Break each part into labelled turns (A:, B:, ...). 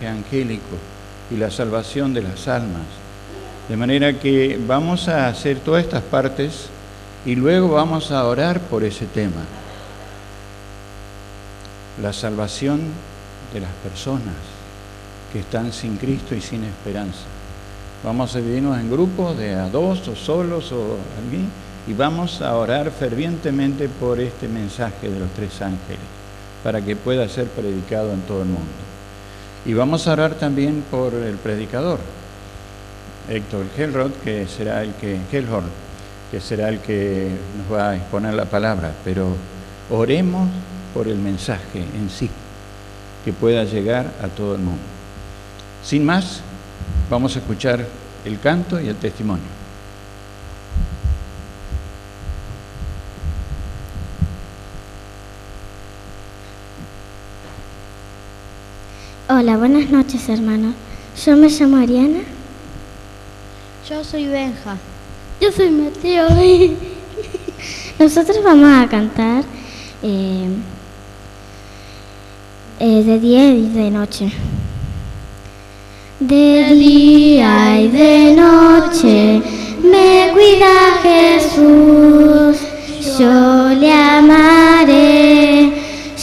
A: Angélico y la salvación de las almas. De manera que vamos a hacer todas estas partes y luego vamos a orar por ese tema. La salvación de las personas que están sin Cristo y sin esperanza. Vamos a dividirnos en grupos de a dos o solos o alguien y vamos a orar fervientemente por este mensaje de los tres ángeles para que pueda ser predicado en todo el mundo. Y vamos a orar también por el predicador, Héctor Hellhorn, que será el que nos va a exponer la palabra. Pero oremos por el mensaje en sí, que pueda llegar a todo el mundo. Sin más, vamos a escuchar el canto y el testimonio.
B: Hola, buenas noches, hermanos. Yo me llamo Ariana.
C: Yo soy Benja.
B: Yo soy Mateo. Nosotros vamos a cantar de día y de noche. De día y de noche me cuida Jesús. Yo le amaré,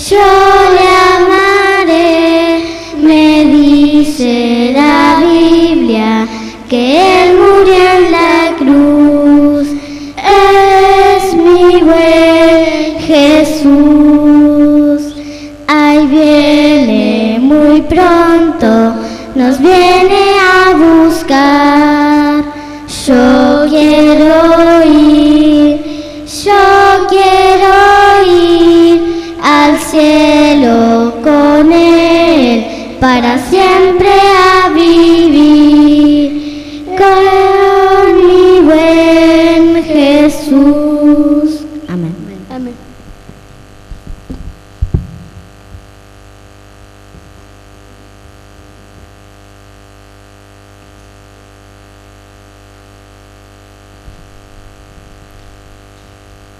B: yo le amaré. Me dice la Biblia que Él murió en la cruz. Es mi buen Jesús. Ahí viene muy pronto, nos viene a buscar. Yo quiero ir al cielo con Él, para siempre a vivir con mi buen Jesús. Amén.
C: Amén.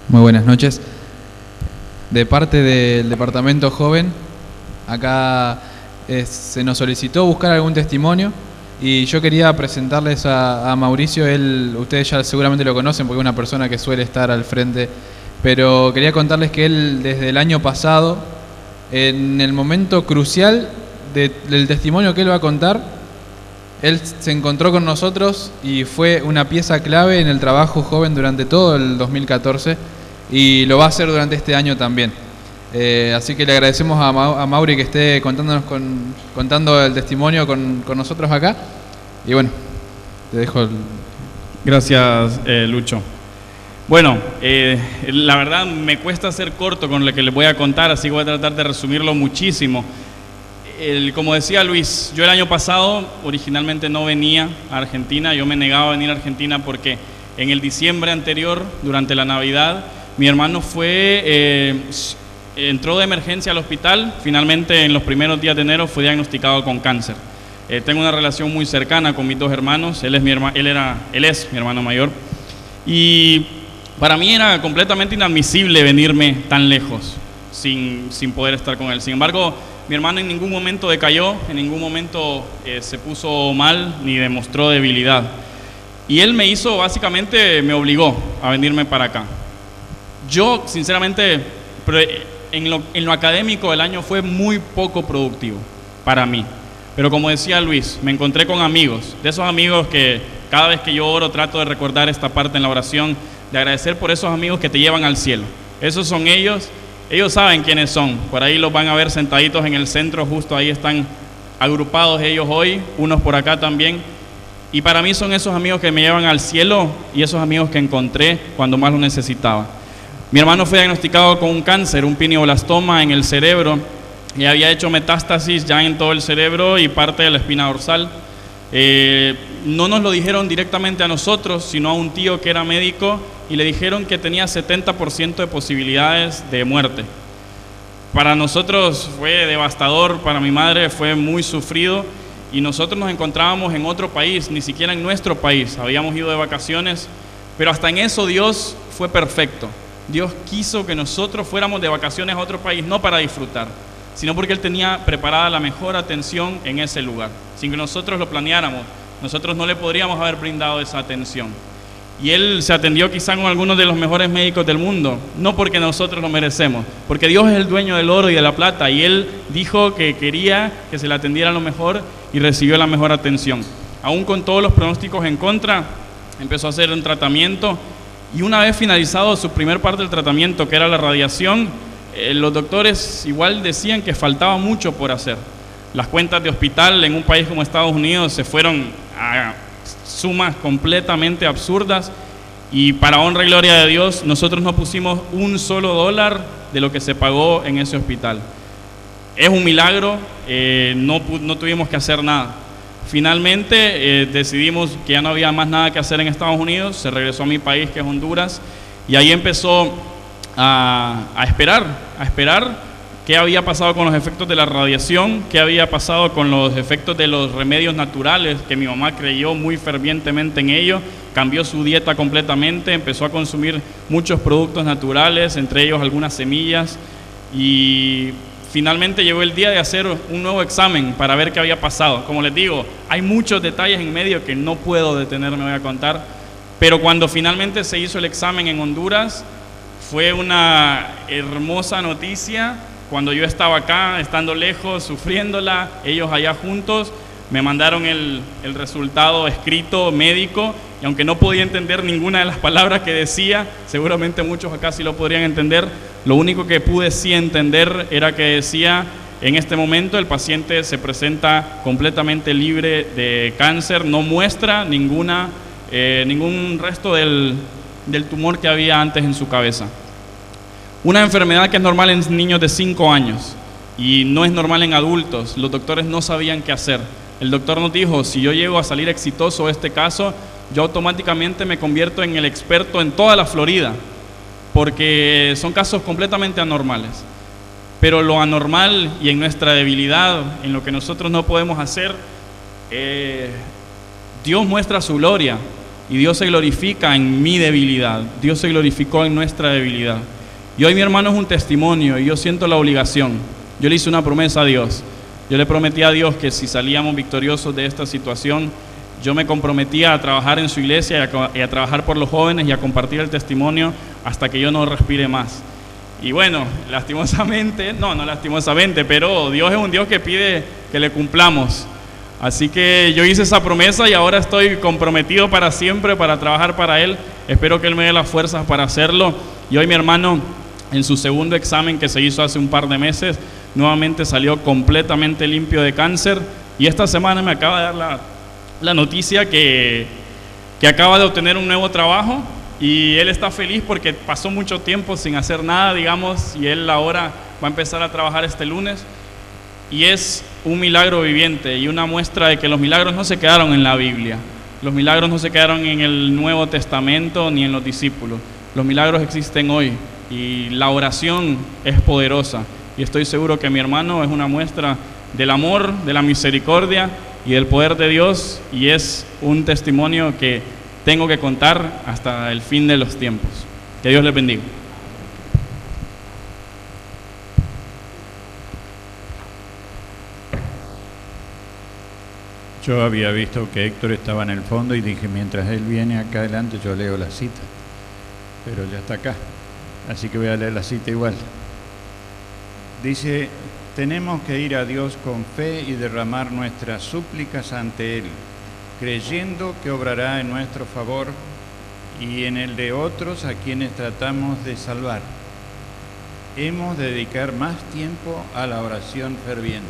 D: Muy buenas noches. De parte del Departamento Joven, acá se nos solicitó buscar algún testimonio y yo quería presentarles a Mauricio. Ustedes ya seguramente lo conocen porque es una persona que suele estar al frente, pero quería contarles que él desde el año pasado, en el momento crucial del testimonio que él va a contar, él se encontró con nosotros y fue una pieza clave en el trabajo joven durante todo el 2014 y lo va a hacer durante este año también. Así que le agradecemos a Mauri que esté contando el testimonio con nosotros acá. Y bueno, te dejo
E: Gracias, Lucho. Bueno, la verdad me cuesta ser corto con lo que les voy a contar, así que voy a tratar de resumirlo muchísimo. Como decía Luis, yo el año pasado originalmente no venía a Argentina. Yo me negaba a venir a Argentina porque en el diciembre anterior, durante la Navidad, mi hermano entró de emergencia al hospital. Finalmente, en los primeros días de enero fue diagnosticado con cáncer. Tengo una relación muy cercana con mis dos hermanos. Él es mi hermano mayor. Y para mí era completamente inadmisible venirme tan lejos sin poder estar con él. Sin embargo, mi hermano en ningún momento decayó, en ningún momento se puso mal ni demostró debilidad. Y él me obligó a venirme para acá. Yo, sinceramente, en lo académico el año fue muy poco productivo para mí. Pero como decía Luis, me encontré con amigos, de esos amigos que cada vez que yo oro trato de recordar esta parte en la oración, de agradecer por esos amigos que te llevan al cielo. Esos son ellos saben quiénes son, por ahí los van a ver sentaditos en el centro, justo ahí están agrupados ellos hoy, unos por acá también. Y para mí son esos amigos que me llevan al cielo y esos amigos que encontré cuando más lo necesitaba. Mi hermano fue diagnosticado con un cáncer, un pineoblastoma en el cerebro, y había hecho metástasis ya en todo el cerebro y parte de la espina dorsal. No nos lo dijeron directamente a nosotros, sino a un tío que era médico, y le dijeron que tenía 70% de posibilidades de muerte. Para nosotros fue devastador, para mi madre fue muy sufrido y nosotros nos encontrábamos en otro país, ni siquiera en nuestro país, habíamos ido de vacaciones, pero hasta en eso Dios fue perfecto. Dios quiso que nosotros fuéramos de vacaciones a otro país, no para disfrutar, sino porque Él tenía preparada la mejor atención en ese lugar. Sin que nosotros lo planeáramos, nosotros no le podríamos haber brindado esa atención. Y Él se atendió quizá con algunos de los mejores médicos del mundo, no porque nosotros lo merecemos, porque Dios es el dueño del oro y de la plata, y Él dijo que quería que se le atendiera lo mejor y recibió la mejor atención. Aún con todos los pronósticos en contra, empezó a hacer un tratamiento, y una vez finalizado su primer parte del tratamiento, que era la radiación, los doctores igual decían que faltaba mucho por hacer. Las cuentas de hospital en un país como Estados Unidos se fueron a sumas completamente absurdas, y para honra y gloria de Dios, nosotros no pusimos un solo dólar de lo que se pagó en ese hospital. Es un milagro, no tuvimos que hacer nada. Finalmente decidimos que ya no había más nada que hacer en Estados Unidos, se regresó a mi país, que es Honduras, y ahí empezó a esperar qué había pasado con los efectos de la radiación, qué había pasado con los efectos de los remedios naturales, que mi mamá creyó muy fervientemente en ello, cambió su dieta completamente, empezó a consumir muchos productos naturales, entre ellos algunas semillas, y finalmente llegó el día de hacer un nuevo examen para ver qué había pasado. Como les digo, hay muchos detalles en medio que no puedo detenerme a contar, pero cuando finalmente se hizo el examen en Honduras, fue una hermosa noticia. Cuando yo estaba acá, estando lejos, sufriéndola, ellos allá juntos, me mandaron el resultado escrito médico, y aunque no podía entender ninguna de las palabras que decía, seguramente muchos acá sí lo podrían entender, lo único que pude sí entender era que decía: en este momento el paciente se presenta completamente libre de cáncer, no muestra ningún resto del tumor que había antes en su cabeza. Una enfermedad que es normal en niños de 5 años y no es normal en adultos. Los doctores no sabían qué hacer. El doctor nos dijo: si yo llego a salir exitoso de este caso, yo automáticamente me convierto en el experto en toda la Florida, porque son casos completamente anormales. Pero lo anormal y en nuestra debilidad, en lo que nosotros no podemos hacer, Dios muestra su gloria, y Dios se glorifica en mi debilidad. Dios se glorificó en nuestra debilidad. Y hoy mi hermano es un testimonio, y yo siento la obligación. Yo le hice una promesa a Dios. Yo le prometí a Dios que si salíamos victoriosos de esta situación, yo me comprometía a trabajar en su iglesia y a trabajar por los jóvenes y a compartir el testimonio hasta que yo no respire más. Y bueno, no lastimosamente, pero Dios es un Dios que pide que le cumplamos. Así que yo hice esa promesa y ahora estoy comprometido para siempre para trabajar para Él. Espero que Él me dé las fuerzas para hacerlo. Y hoy mi hermano, en su segundo examen que se hizo hace un par de meses, nuevamente salió completamente limpio de cáncer, y esta semana me acaba de dar la noticia que acaba de obtener un nuevo trabajo, y él está feliz porque pasó mucho tiempo sin hacer nada, digamos, y él ahora va a empezar a trabajar este lunes, y es un milagro viviente y una muestra de que los milagros no se quedaron en la Biblia, los milagros no se quedaron en el Nuevo Testamento ni en los discípulos, los milagros existen hoy. Y la oración es poderosa, y estoy seguro que mi hermano es una muestra del amor, de la misericordia y del poder de Dios, y es un testimonio que tengo que contar hasta el fin de los tiempos. Que Dios les bendiga.
A: Yo había visto que Héctor estaba en el fondo y dije: mientras él viene acá adelante yo leo la cita, pero ya está acá. Así que voy a leer la cita igual. Dice: tenemos que ir a Dios con fe y derramar nuestras súplicas ante Él, creyendo que obrará en nuestro favor y en el de otros a quienes tratamos de salvar. Hemos de dedicar más tiempo a la oración ferviente.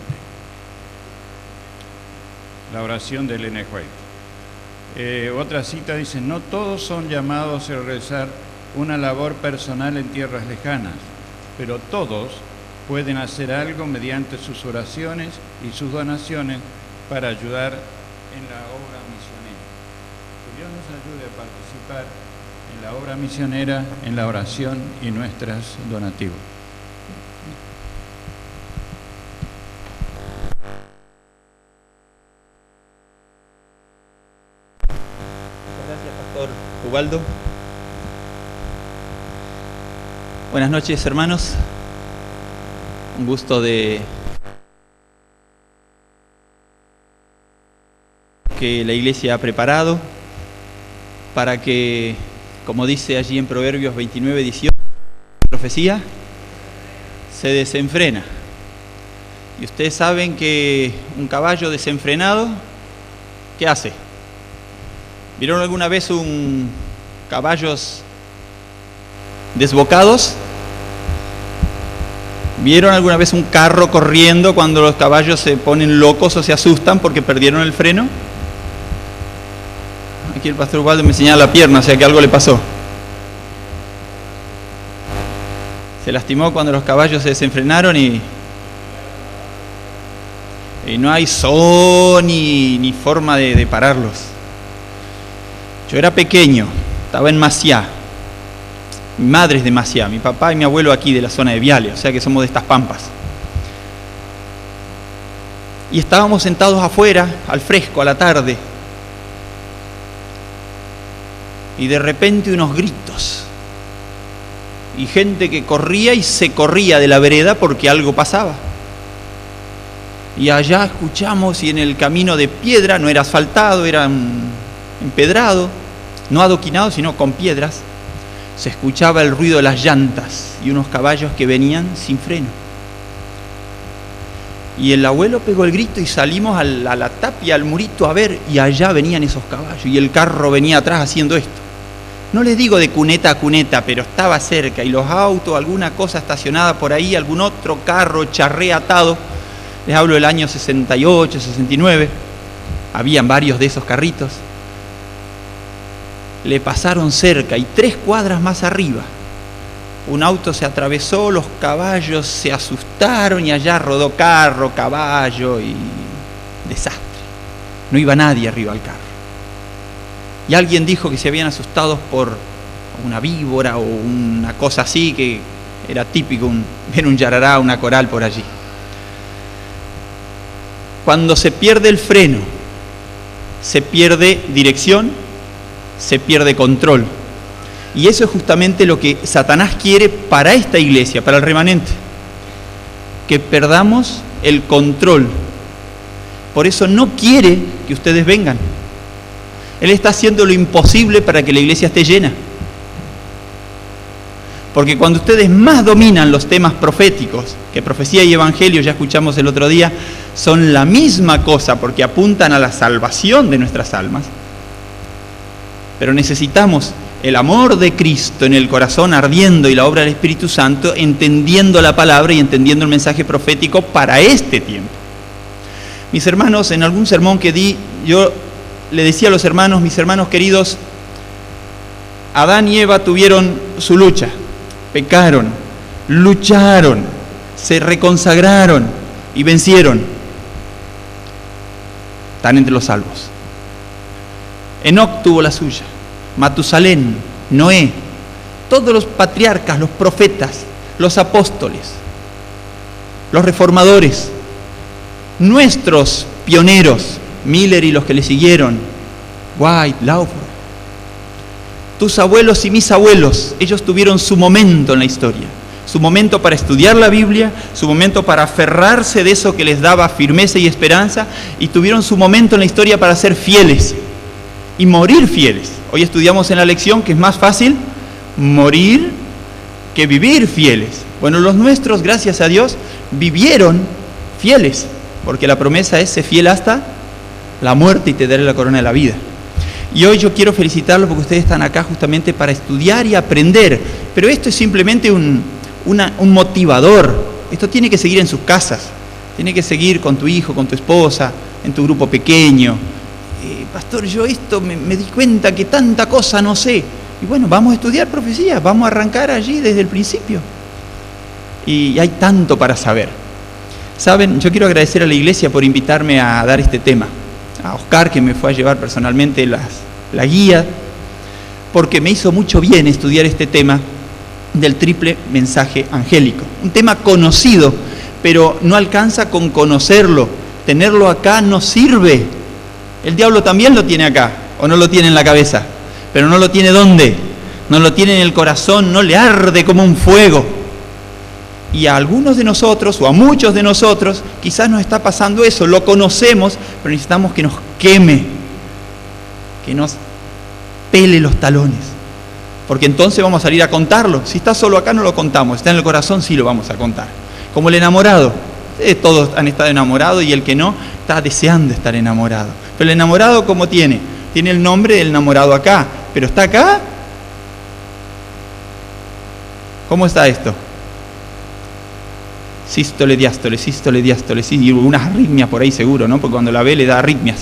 A: La oración de Elena White. Otra cita dice: no todos son llamados a realizar una labor personal en tierras lejanas, pero todos pueden hacer algo mediante sus oraciones y sus donaciones para ayudar en la obra misionera. Que Dios nos ayude a participar en la obra misionera, en la oración y nuestros donativos.
F: Ubaldo. Buenas noches, hermanos. Un gusto de que la iglesia ha preparado para que, como dice allí en Proverbios 29:18, la profecía se desenfrena. Y ustedes saben que un caballo desenfrenado, ¿qué hace? ¿Vieron alguna vez un caballos desbocados? ¿Vieron alguna vez un carro corriendo cuando los caballos se ponen locos o se asustan porque perdieron el freno? Aquí el pastor Ubaldo me señala la pierna, o sea que algo le pasó. Se lastimó cuando los caballos se desenfrenaron y no hay son ni forma de pararlos. Yo era pequeño, estaba en Maciá. Mi madre es de Maciá, mi papá y mi abuelo aquí de la zona de Viale, o sea que somos de estas pampas. Y estábamos sentados afuera, al fresco, a la tarde. Y de repente unos gritos. Y gente que corría y se corría de la vereda porque algo pasaba. Y allá escuchamos, y en el camino de piedra, no era asfaltado, era empedrado, no adoquinado, sino con piedras, se escuchaba el ruido de las llantas y unos caballos que venían sin freno. Y el abuelo pegó el grito y salimos a la tapia, al murito a ver, y allá venían esos caballos y el carro venía atrás haciendo esto. No les digo de cuneta a cuneta, pero estaba cerca, y los autos, alguna cosa estacionada por ahí, algún otro carro charré atado. Les hablo del año 68, 69, habían varios de esos carritos. Le pasaron cerca y 3 cuadras más arriba. Un auto se atravesó, los caballos se asustaron y allá rodó carro, caballo y desastre. No iba nadie arriba al carro. Y alguien dijo que se habían asustado por una víbora o una cosa así, que era típico ver un yarará, una coral por allí. Cuando se pierde el freno, se pierde dirección, se pierde control. Y eso es justamente lo que Satanás quiere para esta iglesia, para el remanente. Que perdamos el control. Por eso no quiere que ustedes vengan. Él está haciendo lo imposible para que la iglesia esté llena. Porque cuando ustedes más dominan los temas proféticos, que profecía y evangelio, ya escuchamos el otro día, son la misma cosa porque apuntan a la salvación de nuestras almas. Pero necesitamos el amor de Cristo en el corazón ardiendo y la obra del Espíritu Santo, entendiendo la palabra y entendiendo el mensaje profético para este tiempo. Mis hermanos, en algún sermón que di, yo le decía a los hermanos, mis hermanos queridos, Adán y Eva tuvieron su lucha, pecaron, lucharon, se reconsagraron y vencieron. Están entre los salvos. Enoc tuvo la suya, Matusalén, Noé, todos los patriarcas, los profetas, los apóstoles, los reformadores, nuestros pioneros, Miller y los que le siguieron, White, Lauford, tus abuelos y mis abuelos, ellos tuvieron su momento en la historia, su momento para estudiar la Biblia, su momento para aferrarse de eso que les daba firmeza y esperanza, y tuvieron su momento en la historia para ser fieles y morir fieles. Hoy estudiamos en la lección que es más fácil morir que vivir fieles. Bueno, los nuestros, gracias a Dios, vivieron fieles, porque la promesa es: sé fiel hasta la muerte y te daré la corona de la vida. Y hoy yo quiero felicitarlos porque ustedes están acá justamente para estudiar y aprender, pero esto es simplemente un motivador. Esto tiene que seguir en sus casas, tiene que seguir con tu hijo, con tu esposa, en tu grupo pequeño. Pastor, yo esto me di cuenta que tanta cosa no sé. Y bueno, vamos a estudiar profecía, vamos a arrancar allí desde el principio. Y hay tanto para saber. Saben, yo quiero agradecer a la iglesia por invitarme a dar este tema. A Oscar, que me fue a llevar personalmente la guía, porque me hizo mucho bien estudiar este tema del triple mensaje angélico. Un tema conocido, pero no alcanza con conocerlo. Tenerlo acá no sirve. El diablo también lo tiene acá, o no lo tiene en la cabeza. pero no lo tiene ¿dónde? No lo tiene en el corazón, no le arde como un fuego. Y a algunos de nosotros, o a muchos de nosotros, quizás nos está pasando eso, lo conocemos, pero necesitamos que nos queme, que nos pele los talones, porque entonces vamos a salir a contarlo. Si está solo acá no lo contamos, está en el corazón sí lo vamos a contar. Como el enamorado, todos han estado enamorados y el que no, está deseando estar enamorado. Pero el enamorado, ¿cómo tiene? Tiene el nombre del enamorado acá, pero ¿está acá? ¿Cómo está esto? Sístole, diástole, y unas arritmias por ahí seguro, ¿no? Porque cuando la ve le da arritmias,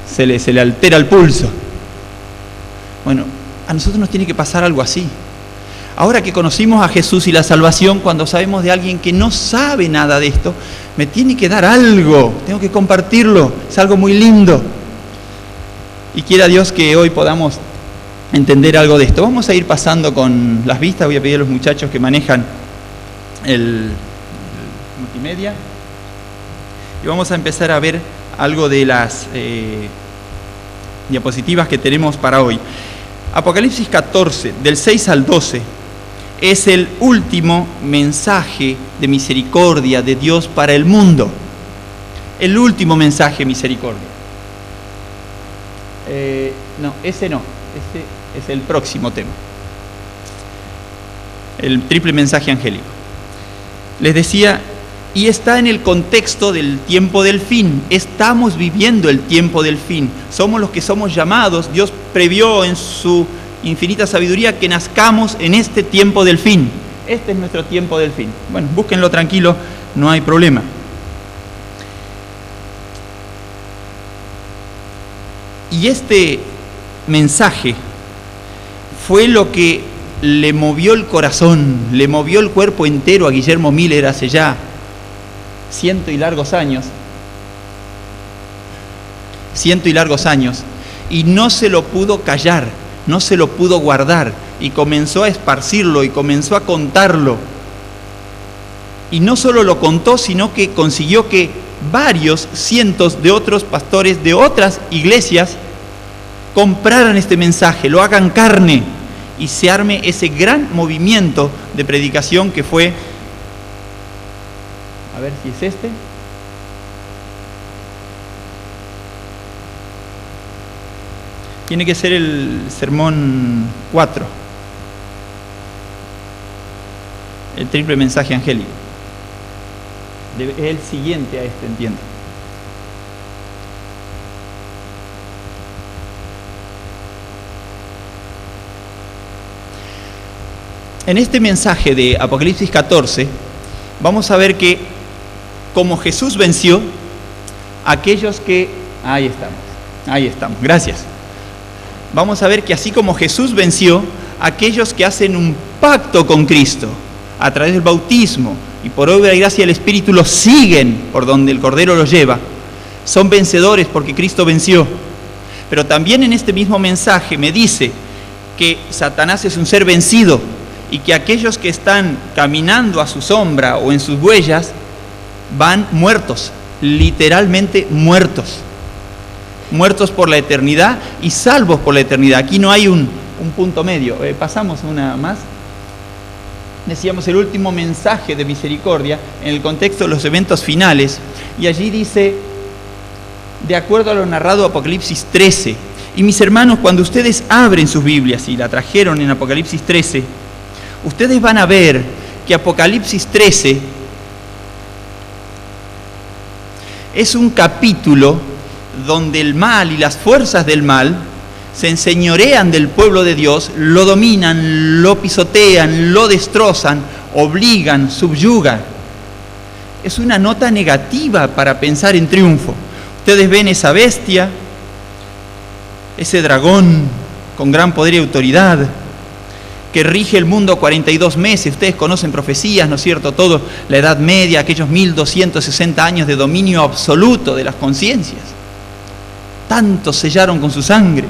F: se le altera el pulso. Bueno, a nosotros nos tiene que pasar algo así. Ahora que conocimos a Jesús y la salvación, cuando sabemos de alguien que no sabe nada de esto, me tiene que dar algo, tengo que compartirlo, es algo muy lindo. Y quiera Dios que hoy podamos entender algo de esto. Vamos a ir pasando con las vistas, voy a pedir a los muchachos que manejan el multimedia y vamos a empezar a ver algo de las diapositivas que tenemos para hoy. Apocalipsis 14, del 6 al 12, es el último mensaje de misericordia de Dios para el mundo. El último mensaje de misericordia. No, ese es el próximo tema. El triple mensaje angélico. Les decía, y está en el contexto del tiempo del fin. Estamos viviendo el tiempo del fin. Somos los que somos llamados. Dios previó en su infinita sabiduría que nazcamos en este tiempo del fin. Este es nuestro tiempo del fin. Bueno, búsquenlo tranquilo, no hay problema. Y este mensaje fue lo que le movió el corazón, le movió el cuerpo entero a Guillermo Miller hace ya 100 y largos años, y no se lo pudo callar, no se lo pudo guardar, y comenzó a esparcirlo, y comenzó a contarlo. Y no solo lo contó, sino que consiguió que varios cientos de otros pastores de otras iglesias compraran este mensaje, lo hagan carne, y se arme ese gran movimiento de predicación que fue, a ver si es este, tiene que ser el sermón 4, el triple mensaje angélico, es el siguiente a este, entiendo. En este mensaje de Apocalipsis 14, vamos a ver que como Jesús venció, aquellos que... Ahí estamos, gracias. Vamos a ver que así como Jesús venció, aquellos que hacen un pacto con Cristo a través del bautismo y por obra y gracia del Espíritu los siguen por donde el Cordero los lleva, son vencedores porque Cristo venció. Pero también en este mismo mensaje me dice que Satanás es un ser vencido, y que aquellos que están caminando a su sombra o en sus huellas van muertos, literalmente muertos por la eternidad y salvos por la eternidad. Aquí no hay un punto medio. Pasamos una más. Decíamos el último mensaje de misericordia en el contexto de los eventos finales, y allí dice, de acuerdo a lo narrado Apocalipsis 13, y mis hermanos, cuando ustedes abren sus Biblias y la trajeron en Apocalipsis 13, ustedes van a ver que Apocalipsis 13 es un capítulo donde el mal y las fuerzas del mal se enseñorean del pueblo de Dios, lo dominan, lo pisotean, lo destrozan, obligan, subyugan. Es una nota negativa para pensar en triunfo. Ustedes ven esa bestia, ese dragón con gran poder y autoridad, que rige el mundo 42 meses, ustedes conocen profecías, ¿no es cierto? Todo, la Edad Media, aquellos 1260 años de dominio absoluto de las conciencias. Tantos sellaron con su sangre.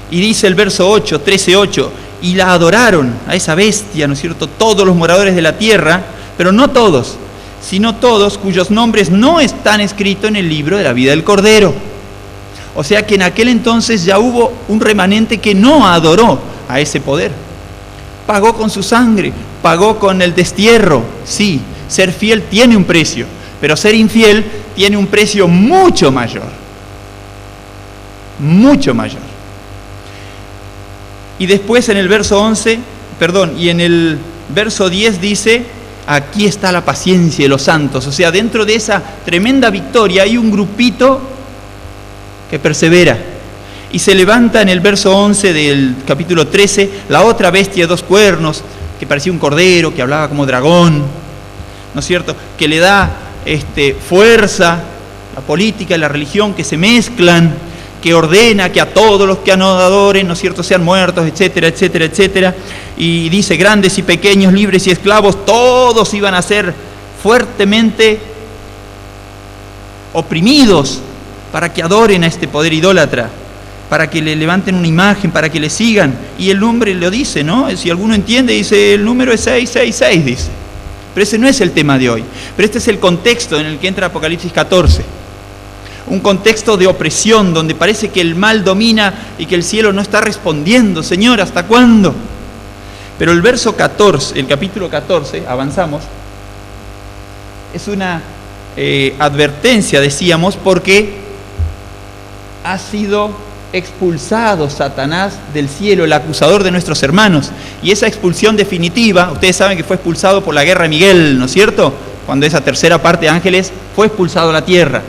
F: Y dice el verso 8, 13:8, y la adoraron a esa bestia, ¿no es cierto? Todos los moradores de la tierra, pero no todos, sino todos cuyos nombres no están escritos en el libro de la vida del Cordero. O sea que en aquel entonces ya hubo un remanente que no adoró a ese poder. Pagó con su sangre, pagó con el destierro. Sí, ser fiel tiene un precio, pero ser infiel tiene un precio mucho mayor. Mucho mayor. Y después en el verso 11, y en el verso 10 dice, aquí está la paciencia de los santos. O sea, dentro de esa tremenda victoria hay un grupito que persevera. Y se levanta en el verso 11 del capítulo 13 la otra bestia de 2 cuernos, que parecía un cordero, que hablaba como dragón, ¿no es cierto? Que le da fuerza, la política y la religión que se mezclan, que ordena que a todos los que no adoren, ¿no es cierto?, sean muertos, etcétera, etcétera, etcétera. Y dice, grandes y pequeños, libres y esclavos, todos iban a ser fuertemente oprimidos para que adoren a este poder idólatra, para que le levanten una imagen, para que le sigan. Y el nombre lo dice, ¿no? Si alguno entiende, dice, el número es 666, dice. Pero ese no es el tema de hoy. Pero este es el contexto en el que entra Apocalipsis 14. Un contexto de opresión, donde parece que el mal domina y que el cielo no está respondiendo. Señor, ¿hasta cuándo? Pero el verso 14, el capítulo 14, avanzamos, es una advertencia, decíamos, porque ha sido expulsado Satanás del cielo, el acusador de nuestros hermanos. Y esa expulsión definitiva, ustedes saben que fue expulsado por la guerra de Miguel, ¿no es cierto? Cuando esa tercera parte de ángeles fue expulsado a la tierra.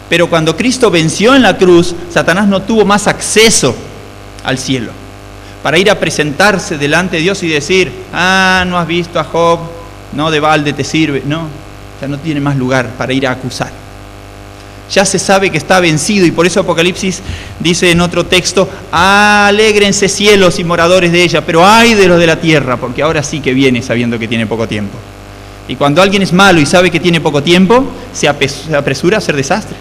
F: Pero cuando Cristo venció en la cruz, Satanás no tuvo más acceso al cielo para ir a presentarse delante de Dios y decir, no has visto a Job, no, de balde te sirve. No, ya no tiene más lugar para ir a acusar. Ya se sabe que está vencido, y por eso Apocalipsis dice en otro texto, alégrense cielos y moradores de ella, pero ay de los de la tierra, porque ahora sí que viene sabiendo que tiene poco tiempo. Y cuando alguien es malo y sabe que tiene poco tiempo, se apresura a hacer desastre.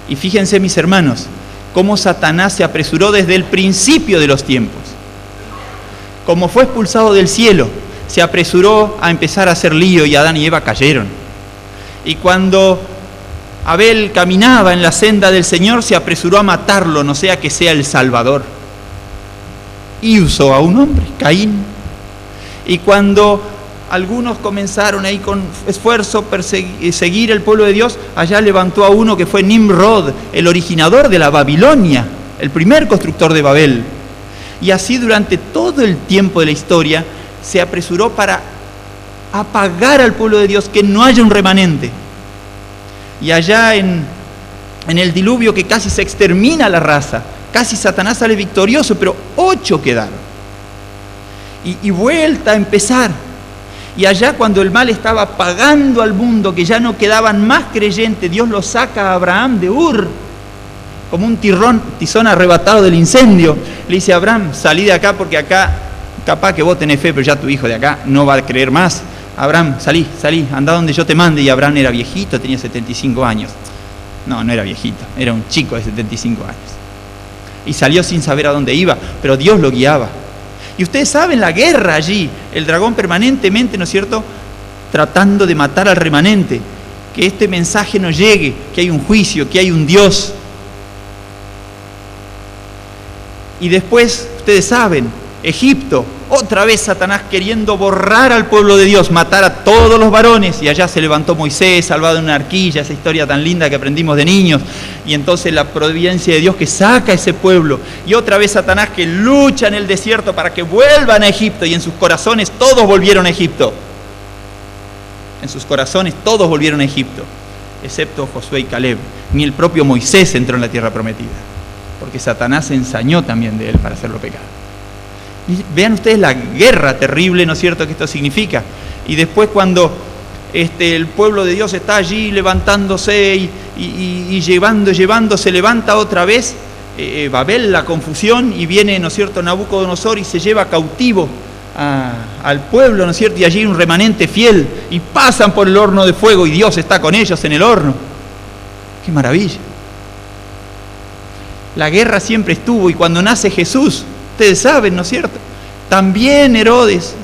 F: Y fíjense, mis hermanos, cómo Satanás se apresuró desde el principio de los tiempos. Como fue expulsado del cielo, se apresuró a empezar a hacer lío y Adán y Eva cayeron. Y cuando Abel caminaba en la senda del Señor, se apresuró a matarlo, no sea que sea el Salvador. Y usó a un hombre, Caín. Y cuando algunos comenzaron ahí con esfuerzo seguir el pueblo de Dios, allá levantó a uno que fue Nimrod, el originador de la Babilonia, el primer constructor de Babel. Y así durante todo el tiempo de la historia se apresuró para apagar al pueblo de Dios, que no haya un remanente. Y allá en el diluvio, que casi se extermina la raza, casi Satanás sale victorioso, pero 8 quedaron. Y vuelta a empezar. Y allá cuando el mal estaba apagando al mundo, que ya no quedaban más creyentes, Dios lo saca a Abraham de Ur, como un tizón arrebatado del incendio. Le dice a Abraham, salí de acá porque acá capaz que vos tenés fe, pero ya tu hijo de acá no va a creer más. Abraham, salí, anda donde yo te mande. Y Abraham era viejito, tenía 75 años. No era viejito, era un chico de 75 años. Y salió sin saber a dónde iba, pero Dios lo guiaba. Y ustedes saben la guerra allí, el dragón permanentemente, ¿no es cierto?, tratando de matar al remanente, que este mensaje no llegue, que hay un juicio, que hay un Dios. Y después, ustedes saben, Egipto, otra vez Satanás queriendo borrar al pueblo de Dios, matar a todos los varones, y allá se levantó Moisés, salvado en una arquilla, esa historia tan linda que aprendimos de niños, y entonces la providencia de Dios que saca a ese pueblo, y otra vez Satanás que lucha en el desierto para que vuelvan a Egipto, y en sus corazones todos volvieron a Egipto. En sus corazones todos volvieron a Egipto, excepto Josué y Caleb. Ni el propio Moisés entró en la tierra prometida, porque Satanás se ensañó también de él para hacerlo pecar. Y vean ustedes la guerra terrible, ¿no es cierto?, que esto significa. Y después cuando el pueblo de Dios está allí levantándose y llevando, se levanta otra vez Babel, la confusión, y viene, ¿no es cierto?, Nabucodonosor y se lleva cautivo al pueblo, ¿no es cierto?, y allí hay un remanente fiel, y pasan por el horno de fuego, y Dios está con ellos en el horno. ¡Qué maravilla! La guerra siempre estuvo, y cuando nace Jesús, ustedes saben, ¿no es cierto?, también Herodes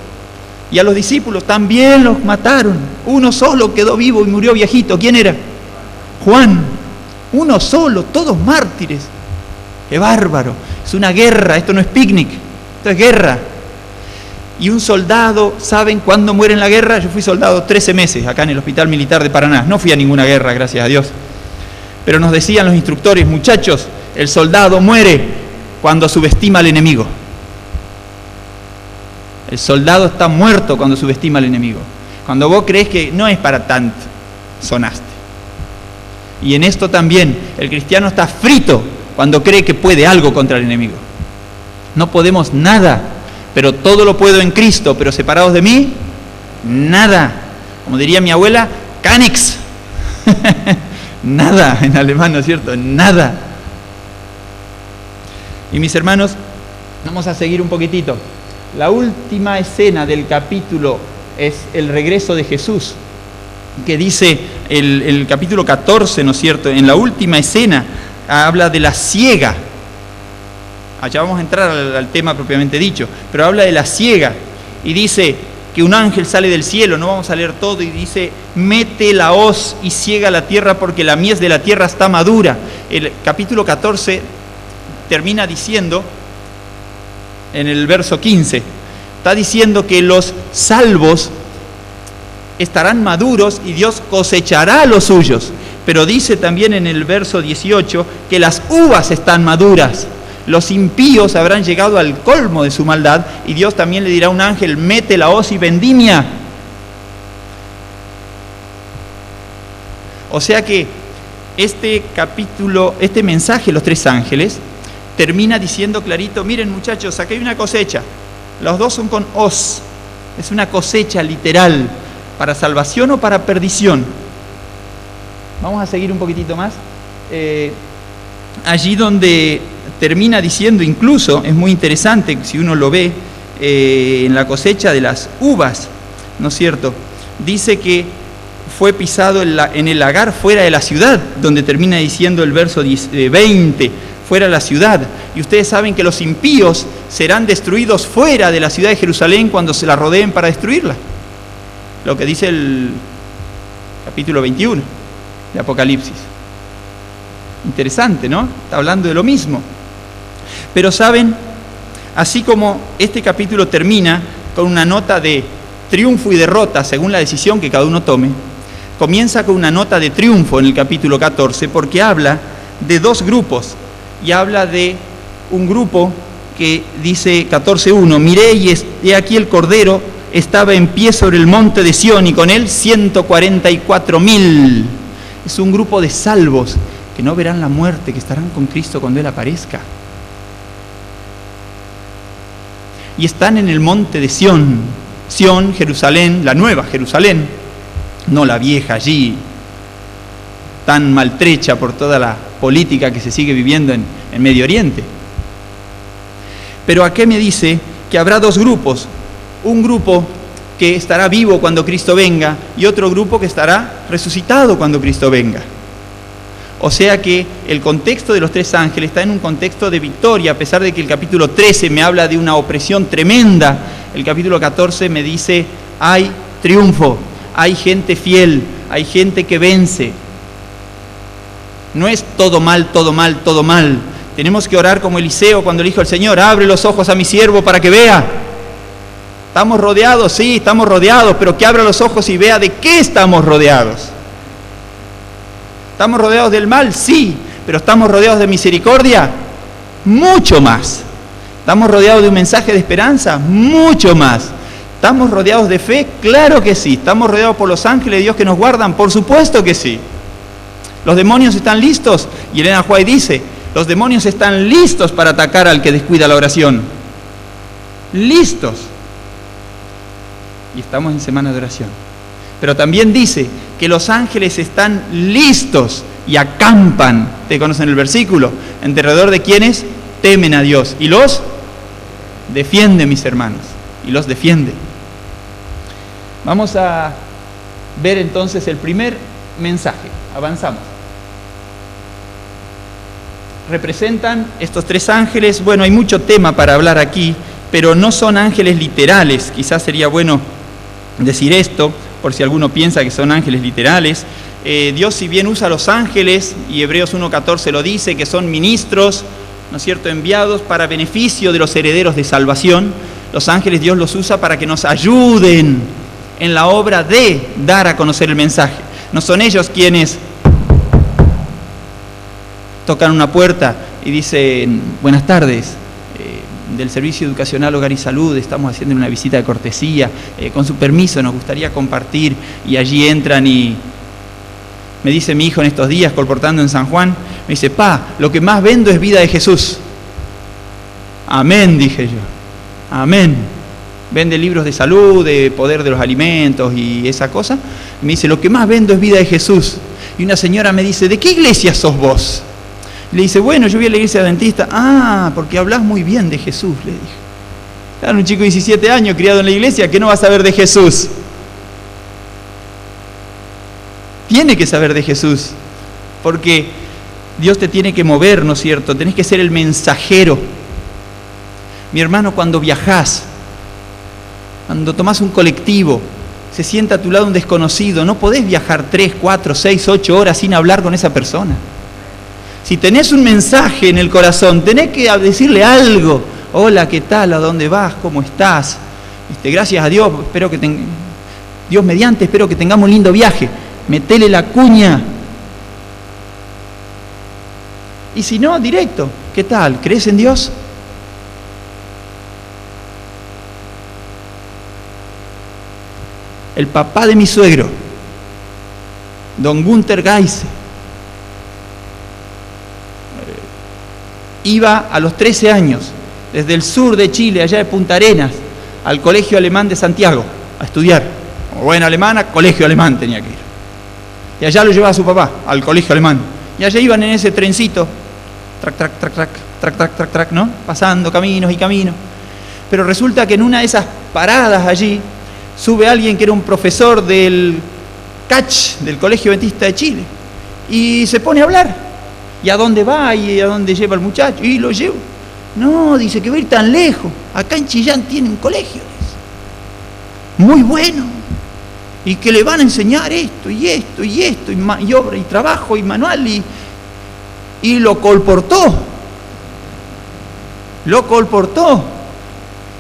F: y a los discípulos también los mataron. Uno solo quedó vivo y murió viejito. ¿Quién era? Juan. Uno solo, todos mártires. ¡Qué bárbaro! Es una guerra, esto no es picnic, esto es guerra. Y un soldado, ¿saben cuándo muere en la guerra? Yo fui soldado 13 meses acá en el Hospital Militar de Paraná. No fui a ninguna guerra, gracias a Dios. Pero nos decían los instructores, muchachos, el soldado muere cuando subestima al enemigo. El soldado está muerto cuando subestima al enemigo. Cuando vos crees que no es para tanto, sonaste. Y en esto también, el cristiano está frito cuando cree que puede algo contra el enemigo. No podemos nada, pero todo lo puedo en Cristo, pero separados de mí, nada. Como diría mi abuela, gar nichts. Nada, en alemán, ¿no es cierto? Nada. Y mis hermanos, vamos a seguir un poquitito. La última escena del capítulo es el regreso de Jesús, que dice el capítulo 14, ¿no es cierto? En la última escena habla de la siega. Allá vamos a entrar al tema propiamente dicho, pero habla de la siega y dice que un ángel sale del cielo, no vamos a leer todo, y dice, mete la hoz y siega la tierra porque la mies de la tierra está madura. El capítulo 14 termina diciendo, en el verso 15, está diciendo que los salvos estarán maduros y Dios cosechará a los suyos. Pero dice también en el verso 18 que las uvas están maduras. Los impíos habrán llegado al colmo de su maldad y Dios también le dirá a un ángel, mete la hoz y vendimia. O sea que este capítulo, este mensaje, los tres ángeles, termina diciendo clarito, miren muchachos, aquí hay una cosecha. Los dos son con hoz. Es una cosecha literal, para salvación o para perdición. Vamos a seguir un poquitito más. Allí donde termina diciendo, incluso, es muy interesante, si uno lo ve, en la cosecha de las uvas, ¿no es cierto? Dice que fue pisado en el lagar fuera de la ciudad, donde termina diciendo el verso 20, fuera de la ciudad. Y ustedes saben que los impíos serán destruidos fuera de la ciudad de Jerusalén cuando se la rodeen para destruirla. Lo que dice el capítulo 21 de Apocalipsis. Interesante, ¿no? Está hablando de lo mismo. Pero saben, así como este capítulo termina con una nota de triunfo y derrota según la decisión que cada uno tome, comienza con una nota de triunfo en el capítulo 14 porque habla de dos grupos y habla de un grupo que dice 14:1, miré y he aquí el Cordero estaba en pie sobre el monte de Sión y con él 144.000. Es un grupo de salvos que no verán la muerte, que estarán con Cristo cuando Él aparezca. Y están en el monte de Sión. Sión, Jerusalén, la nueva Jerusalén, no la vieja allí, tan maltrecha por toda la política que se sigue viviendo en Medio Oriente. Pero ¿a qué me dice? Que habrá dos grupos. Un grupo que estará vivo cuando Cristo venga y otro grupo que estará resucitado cuando Cristo venga. O sea que el contexto de los tres ángeles está en un contexto de victoria, a pesar de que el capítulo 13 me habla de una opresión tremenda. El capítulo 14 me dice, hay triunfo, hay gente fiel, hay gente que vence. No es todo mal, todo mal, todo mal. Tenemos que orar como Eliseo cuando le dijo al Señor, abre los ojos a mi siervo para que vea. ¿Estamos rodeados? Sí, estamos rodeados, pero que abra los ojos y vea de qué estamos rodeados. ¿Estamos rodeados del mal? Sí, pero ¿estamos rodeados de misericordia? Mucho más. ¿Estamos rodeados de un mensaje de esperanza? Mucho más. ¿Estamos rodeados de fe? Claro que sí. ¿Estamos rodeados por los ángeles de Dios que nos guardan? Por supuesto que sí. ¿Los demonios están listos? Y Elena White dice, los demonios están listos para atacar al que descuida la oración. Listos. Y estamos en semana de oración. Pero también dice que los ángeles están listos y acampan. ¿Te conocen el versículo? ¿En derredor de quienes temen a Dios? Y los defiende, mis hermanos. Y los defiende. Vamos a ver entonces el primer mensaje. Avanzamos. Representan estos tres ángeles. Bueno, hay mucho tema para hablar aquí, pero no son ángeles literales. Quizás sería bueno decir esto, por si alguno piensa que son ángeles literales. Dios, si bien usa a los ángeles, y Hebreos 1:14 lo dice, que son ministros, ¿no es cierto?, enviados para beneficio de los herederos de salvación, los ángeles Dios los usa para que nos ayuden en la obra de dar a conocer el mensaje. No son ellos quienes tocan una puerta y dicen: buenas tardes, del Servicio Educacional Hogar y Salud, estamos haciendo una visita de cortesía, con su permiso nos gustaría compartir, y allí entran y me dice mi hijo en estos días, colportando en San Juan, me dice: pa, lo que más vendo es vida de Jesús. Amén, dije yo, amén. Vende libros de salud, de poder de los alimentos y esa cosa. Me dice: lo que más vendo es vida de Jesús. Y una señora me dice: ¿de qué iglesia sos vos? Le dice: bueno, yo voy a la iglesia adventista. Ah, porque hablas muy bien de Jesús, le dije. Claro, un chico de 17 años criado en la iglesia, ¿qué no va a saber de Jesús? Tiene que saber de Jesús, porque Dios te tiene que mover, ¿no es cierto? Tenés que ser el mensajero. Mi hermano, cuando viajás, cuando tomás un colectivo, se sienta a tu lado un desconocido, no podés viajar 3, 4, 6, 8 horas sin hablar con esa persona. Si tenés un mensaje en el corazón, tenés que decirle algo. Hola, ¿qué tal? ¿A dónde vas? ¿Cómo estás? Gracias a Dios, Dios mediante, espero que tengamos un lindo viaje. Metele la cuña. Y si no, directo. ¿Qué tal? ¿Crees en Dios? El papá de mi suegro, don Gunther Geise, iba a los 13 años, desde el sur de Chile, allá de Punta Arenas, al Colegio Alemán de Santiago, a estudiar. Como buena alemana, colegio alemán tenía que ir. Y allá lo llevaba su papá, al colegio alemán. Y allá iban en ese trencito, trac, trac, trac, trac, trac, trac, trac, trac, ¿no? Pasando caminos y caminos. Pero resulta que en una de esas paradas allí, sube alguien que era un profesor del CACH, del Colegio Adventista de Chile, y se pone a hablar. ¿Y a dónde va? ¿Y a dónde lleva el muchacho? Y lo llevo. No, dice que va a ir tan lejos. Acá en Chillán tiene un colegio muy bueno, y que le van a enseñar esto, y esto, y esto, y obra, y trabajo, y manual, y lo colportó. Lo colportó.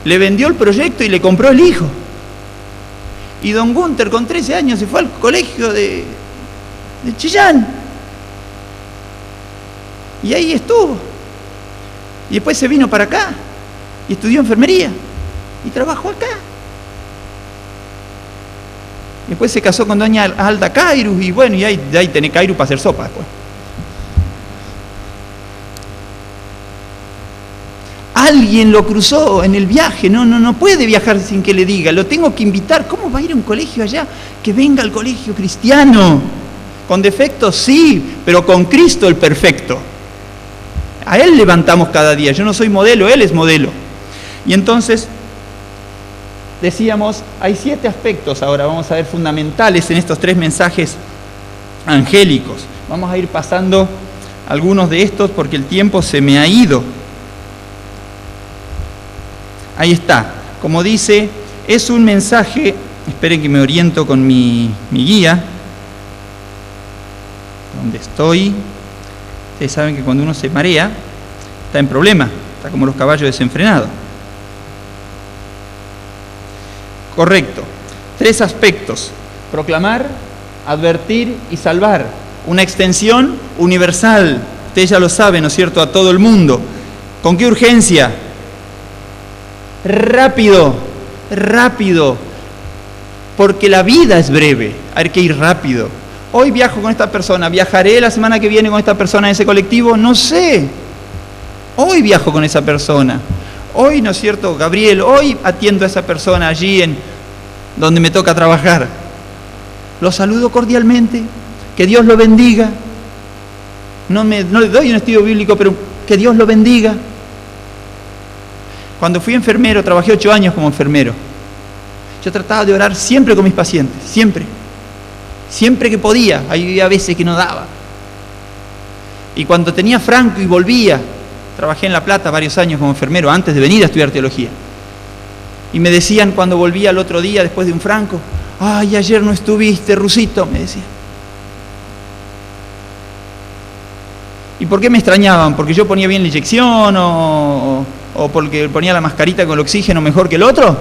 F: Le vendió el proyecto y le compró el hijo. Y don Gunther con 13 años se fue al colegio de Chillán. Y ahí estuvo. Y después se vino para acá. Y estudió enfermería. Y trabajó acá. Y después se casó con doña Alda Cairus. Y bueno, y ahí tenés Cairus para hacer sopa después. Alguien lo cruzó en el viaje, no puede viajar sin que le diga, lo tengo que invitar. ¿Cómo va a ir a un colegio allá? Que venga al colegio cristiano. ¿Con defectos? Sí, pero con Cristo el perfecto. A Él levantamos cada día. Yo no soy modelo, Él es modelo. Y entonces, decíamos, hay 7 aspectos ahora, vamos a ver, fundamentales en estos 3 mensajes angélicos. Vamos a ir pasando algunos de estos porque el tiempo se me ha ido. Ahí está, como dice, es un mensaje, esperen que me oriento con mi guía, donde estoy. Ustedes saben que cuando uno se marea, está en problema, está como los caballos desenfrenados. Correcto, 3 aspectos: proclamar, advertir y salvar. Una extensión universal, ustedes ya lo saben, ¿no es cierto?, a todo el mundo. ¿Con qué urgencia? Rápido, rápido, porque la vida es breve, hay que ir rápido. Hoy viajo con esta persona, viajaré la semana que viene con esta persona en ese colectivo, no sé. Hoy viajo con esa persona, hoy, ¿no es cierto, Gabriel? Hoy atiendo a esa persona allí en donde me toca trabajar. Lo saludo cordialmente, que Dios lo bendiga. No le doy un estudio bíblico, pero que Dios lo bendiga. Cuando fui enfermero, trabajé 8 años como enfermero. Yo trataba de orar siempre con mis pacientes, siempre. Siempre que podía, había veces que no daba. Y cuando tenía franco y volvía, trabajé en La Plata varios años como enfermero antes de venir a estudiar teología. Y me decían cuando volvía al otro día, después de un franco: Ay, ayer no estuviste, Rusito, me decía. ¿Y por qué me extrañaban? ¿Porque yo ponía bien la inyección o porque ponía la mascarita con el oxígeno mejor que el otro?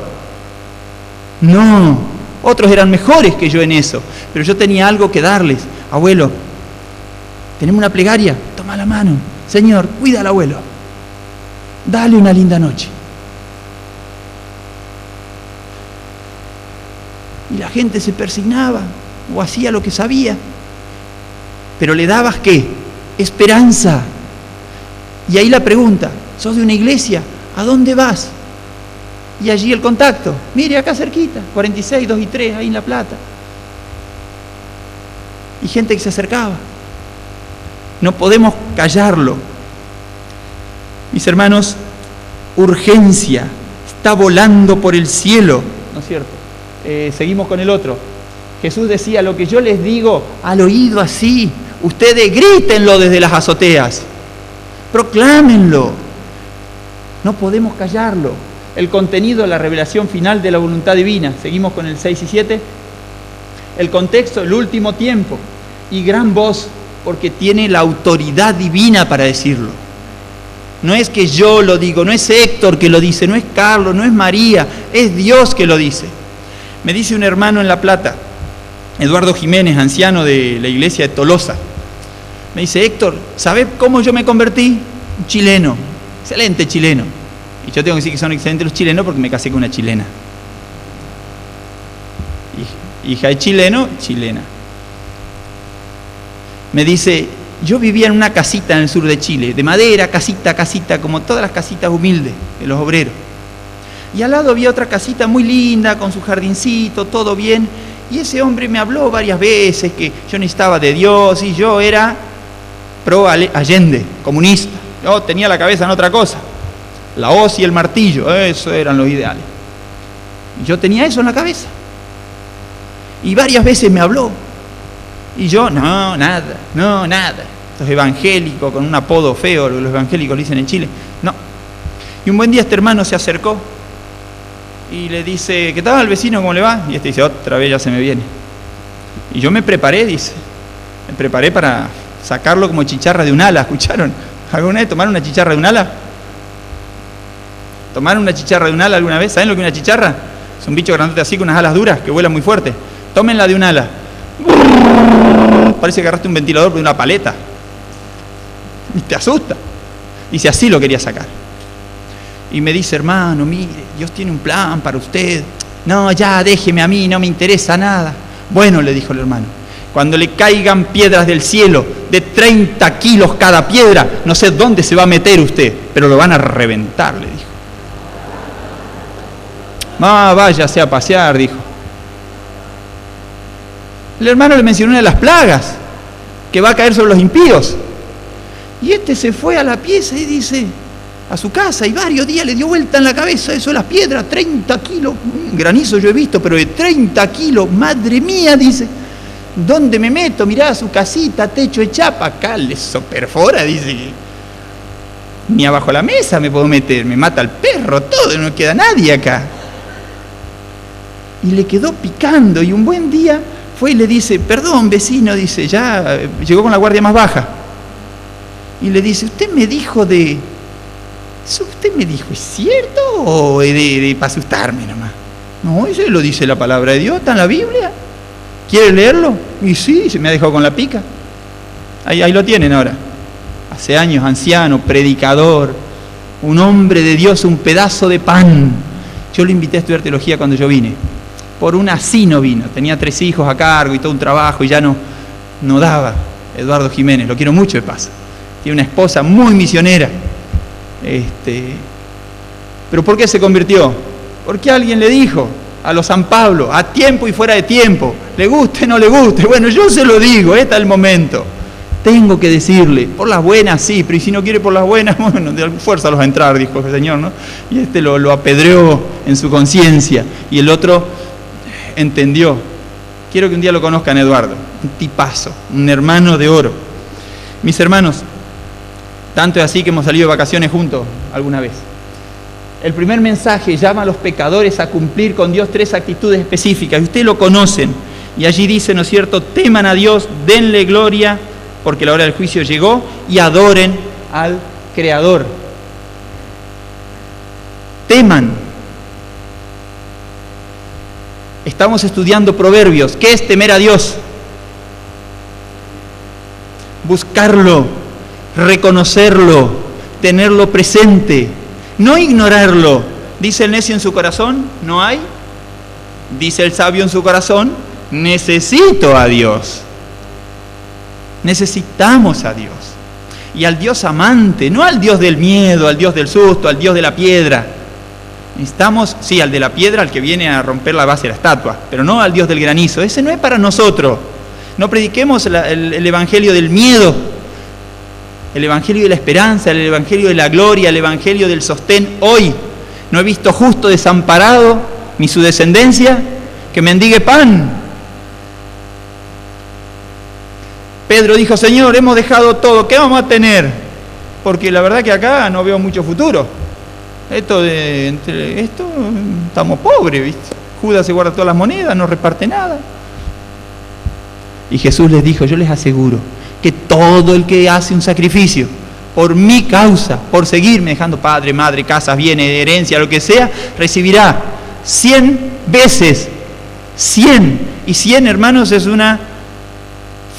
F: No, otros eran mejores que yo en eso, pero yo tenía algo que darles. Abuelo, tenemos una plegaria, toma la mano. Señor, cuida al abuelo. Dale una linda noche. Y la gente se persignaba o hacía lo que sabía. Pero le dabas ¿qué? Esperanza. Y ahí la pregunta, ¿sos de una iglesia? ¿A dónde vas? Y allí el contacto. Mire, acá cerquita, 46, 2 y 3, ahí en La Plata. Y gente que se acercaba. No podemos callarlo. Mis hermanos, urgencia está volando por el cielo, ¿no es cierto? Seguimos con el otro. Jesús decía, lo que yo les digo al oído así, ustedes grítenlo desde las azoteas, proclámenlo. No podemos callarlo. El contenido, la revelación final de la voluntad divina. Seguimos con el 6 y 7. El contexto, el último tiempo. Y gran voz, porque tiene la autoridad divina para decirlo. No es que yo lo digo, no es Héctor que lo dice, no es Carlos, no es María, es Dios que lo dice. Me dice un hermano en La Plata, Eduardo Jiménez, anciano de la iglesia de Tolosa. Me dice, Héctor, ¿sabes cómo yo me convertí? Un chileno, excelente chileno. Y yo tengo que decir que son excelentes los chilenos porque me casé con una chilena. Hija de chileno, chilena. Me dice, yo vivía en una casita en el sur de Chile, de madera, casita, como todas las casitas humildes de los obreros. Y al lado había otra casita muy linda, con su jardincito, todo bien. Y ese hombre me habló varias veces que yo necesitaba de Dios y yo era pro Allende, comunista. Yo tenía la cabeza en otra cosa. La hoz y el martillo, eso eran los ideales. Y yo tenía eso en la cabeza. Y varias veces me habló. Y yo, no, nada. Estos evangélicos con un apodo feo, los evangélicos le dicen en Chile. No. Y un buen día este hermano se acercó y le dice, ¿qué tal, vecino? ¿Cómo le va? Y este dice, otra vez ya se me viene. Y yo me preparé, dice. Me preparé para sacarlo como chicharra de un ala. ¿Escucharon? ¿Alguna vez tomaron una chicharra de un ala? ¿Tomaron una chicharra de un ala alguna vez? ¿Saben lo que es una chicharra? Es un bicho grandote así con unas alas duras que vuelan muy fuerte. Tómenla de un ala. Parece que agarraste un ventilador de una paleta. Y te asusta. Dice, así lo quería sacar. Y me dice, hermano, mire, Dios tiene un plan para usted. No, ya, déjeme a mí, no me interesa nada. Bueno, le dijo el hermano, cuando le caigan piedras del cielo de 30 kilos cada piedra, no sé dónde se va a meter usted, pero lo van a reventar, le dijo. Váyase a pasear, dijo. El hermano le mencionó una de las plagas que va a caer sobre los impíos. Y este se fue a la pieza y dice, a su casa, y varios días le dio vuelta en la cabeza eso de las piedras, 30 kilos, granizo yo he visto, pero de 30 kilos, madre mía, dice, ¿dónde me meto? Mirá su casita, techo de chapa, acá le perfora, dice, ni abajo la mesa me puedo meter, me mata el perro, todo, no queda nadie acá. Y le quedó picando, y un buen día fue y le dice, perdón vecino, dice, ya llegó con la guardia más baja. Y le dice, usted me dijo, ¿es cierto o para asustarme nomás? No, eso lo dice la palabra de Dios, está en la Biblia. ¿Quiere leerlo? Y sí, se me ha dejado con la pica. Ahí lo tienen ahora. Hace años, anciano, predicador, un hombre de Dios, un pedazo de pan. Yo lo invité a estudiar teología cuando yo vine. Por un asino vino, tenía 3 hijos a cargo y todo un trabajo y ya no daba. Eduardo Jiménez, lo quiero mucho de paso. Tiene una esposa muy misionera. ¿Pero por qué se convirtió? Porque alguien le dijo a los San Pablo, a tiempo y fuera de tiempo, le guste o no le guste. Bueno, yo se lo digo, este es el momento. Tengo que decirle, por las buenas sí, pero y si no quiere por las buenas, bueno, de fuerza los va a entrar, dijo el Señor, ¿no? Y lo apedreó en su conciencia y el otro entendió. Quiero que un día lo conozcan, Eduardo, un tipazo, un hermano de oro. Mis hermanos, tanto es así que hemos salido de vacaciones juntos alguna vez. El primer mensaje llama a los pecadores a cumplir con Dios 3 actitudes específicas, y ustedes lo conocen. Y allí dice, ¿no es cierto?, teman a Dios, denle gloria, porque la hora del juicio llegó, y adoren al Creador. Teman. Estamos estudiando Proverbios. ¿Qué es temer a Dios? Buscarlo, reconocerlo, tenerlo presente, no ignorarlo. Dice el necio en su corazón, no hay. Dice el sabio en su corazón, necesito a Dios. Necesitamos a Dios. Y al Dios amante, no al Dios del miedo, al Dios del susto, al Dios de la piedra. Necesitamos, sí, al de la piedra, al que viene a romper la base de la estatua, pero no al Dios del granizo. Ese no es para nosotros. No prediquemos el evangelio del miedo, el evangelio de la esperanza, el evangelio de la gloria, el evangelio del sostén hoy. No he visto justo desamparado, ni su descendencia, que mendigue pan. Pedro dijo, Señor, hemos dejado todo, ¿qué vamos a tener? Porque la verdad que acá no veo mucho futuro. Esto estamos pobres, ¿viste? Judas se guarda todas las monedas, no reparte nada. Y Jesús les dijo, yo les aseguro que todo el que hace un sacrificio por mi causa, por seguirme, dejando padre, madre, casas, bienes, herencia, lo que sea, recibirá 100 veces. 100. Y 100, hermanos, es una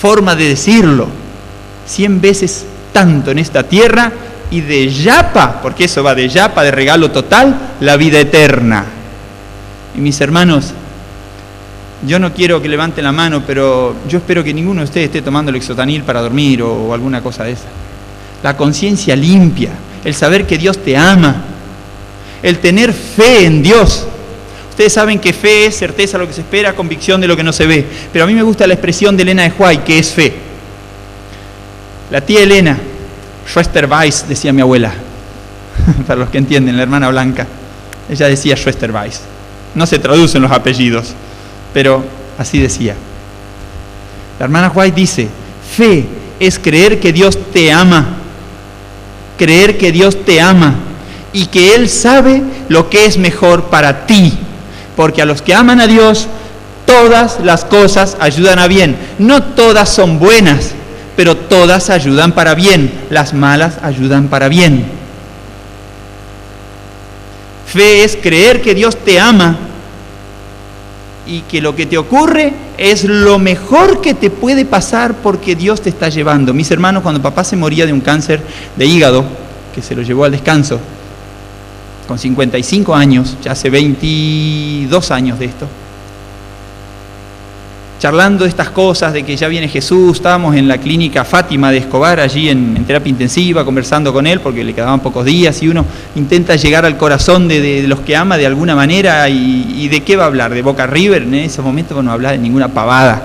F: forma de decirlo. 100 veces tanto en esta tierra, y de yapa, porque eso va de yapa, de regalo total, la vida eterna. Y mis hermanos, yo no quiero que levanten la mano, pero yo espero que ninguno de ustedes esté tomando el Exotanil para dormir o alguna cosa de esa. La conciencia limpia, el saber que Dios te ama, el tener fe en Dios. Ustedes saben que fe es certeza de lo que se espera, convicción de lo que no se ve. Pero a mí me gusta la expresión de Elena de Huay, que es fe. La tía Elena, Schwesterweiss, decía mi abuela, para los que entienden, la hermana Blanca, ella decía Schwesterweiss. No se traducen los apellidos, pero así decía. La hermana White dice, fe es creer que Dios te ama, creer que Dios te ama y que Él sabe lo que es mejor para ti, porque a los que aman a Dios, todas las cosas ayudan a bien. No todas son buenas, pero todas ayudan para bien. Las malas ayudan para bien. Fe es creer que Dios te ama y que lo que te ocurre es lo mejor que te puede pasar porque Dios te está llevando. Mis hermanos, cuando papá se moría de un cáncer de hígado, que se lo llevó al descanso, con 55 años, ya hace 22 años de esto, charlando de estas cosas, de que ya viene Jesús, estábamos en la clínica Fátima de Escobar, allí en terapia intensiva, conversando con él, porque le quedaban pocos días, y uno intenta llegar al corazón de los que ama de alguna manera, y ¿de qué va a hablar? ¿De Boca River? En ese momento no hablas de ninguna pavada,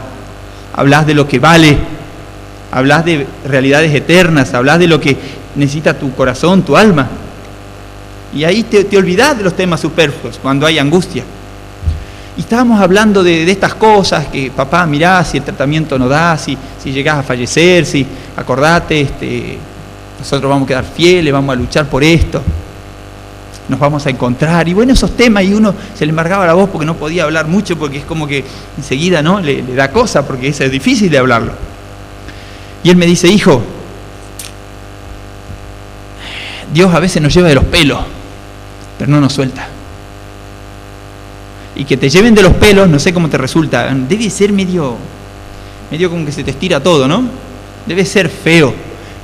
F: hablas de lo que vale, hablas de realidades eternas, hablas de lo que necesita tu corazón, tu alma, y ahí te olvidás de los temas superfluos, cuando hay angustia. Y estábamos hablando de estas cosas, que papá, mirá, si el tratamiento no da, si llegás a fallecer, si acordate, nosotros vamos a quedar fieles, vamos a luchar por esto, nos vamos a encontrar. Y bueno, esos temas, y uno se le embargaba la voz porque no podía hablar mucho, porque es como que enseguida, ¿no?, le da cosa, porque es difícil de hablarlo. Y él me dice, hijo, Dios a veces nos lleva de los pelos, pero no nos suelta. Y que te lleven de los pelos, no sé cómo te resulta, debe ser medio como que se te estira todo, ¿no? Debe ser feo,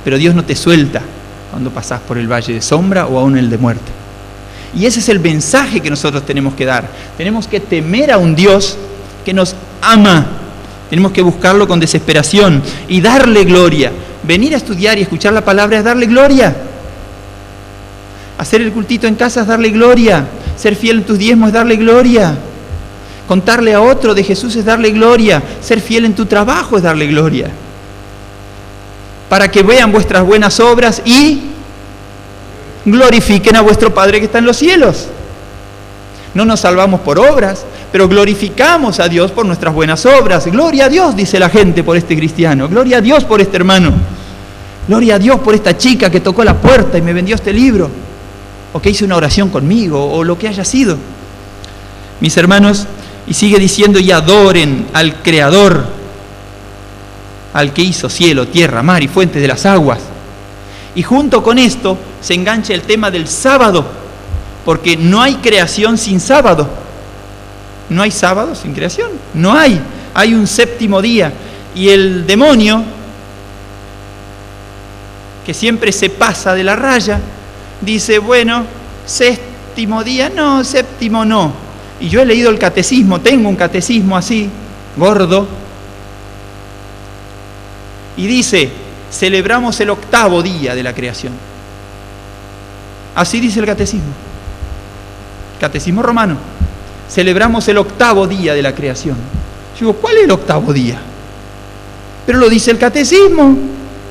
F: pero Dios no te suelta cuando pasás por el valle de sombra o aún el de muerte. Y ese es el mensaje que nosotros tenemos que dar. Tenemos que temer a un Dios que nos ama. Tenemos que buscarlo con desesperación y darle gloria. Venir a estudiar y escuchar la palabra es darle gloria. Hacer el cultito en casa es darle gloria. Ser fiel en tus diezmos es darle gloria. Contarle a otro de Jesús es darle gloria. Ser fiel en tu trabajo es darle gloria. Para que vean vuestras buenas obras y glorifiquen a vuestro Padre que está en los cielos. No nos salvamos por obras, pero glorificamos a Dios por nuestras buenas obras. Gloria a Dios, dice la gente, por este cristiano. Gloria a Dios por este hermano. Gloria a Dios por esta chica que tocó la puerta y me vendió este libro. o que hizo una oración conmigo, o lo que haya sido. Mis hermanos, y sigue diciendo, y adoren al Creador, al que hizo cielo, tierra, mar y fuentes de las aguas. Y junto con esto se engancha el tema del sábado, porque no hay creación sin sábado. No hay sábado sin creación, no hay. Hay un séptimo día. Y el demonio, que siempre se pasa de la raya, dice, bueno, séptimo día, no, séptimo no. Y yo he leído el catecismo, tengo un catecismo así, gordo, y dice, celebramos el octavo día de la creación. Así dice el catecismo romano. Celebramos el octavo día de la creación. Yo digo, ¿cuál es el octavo día? Pero lo dice el catecismo,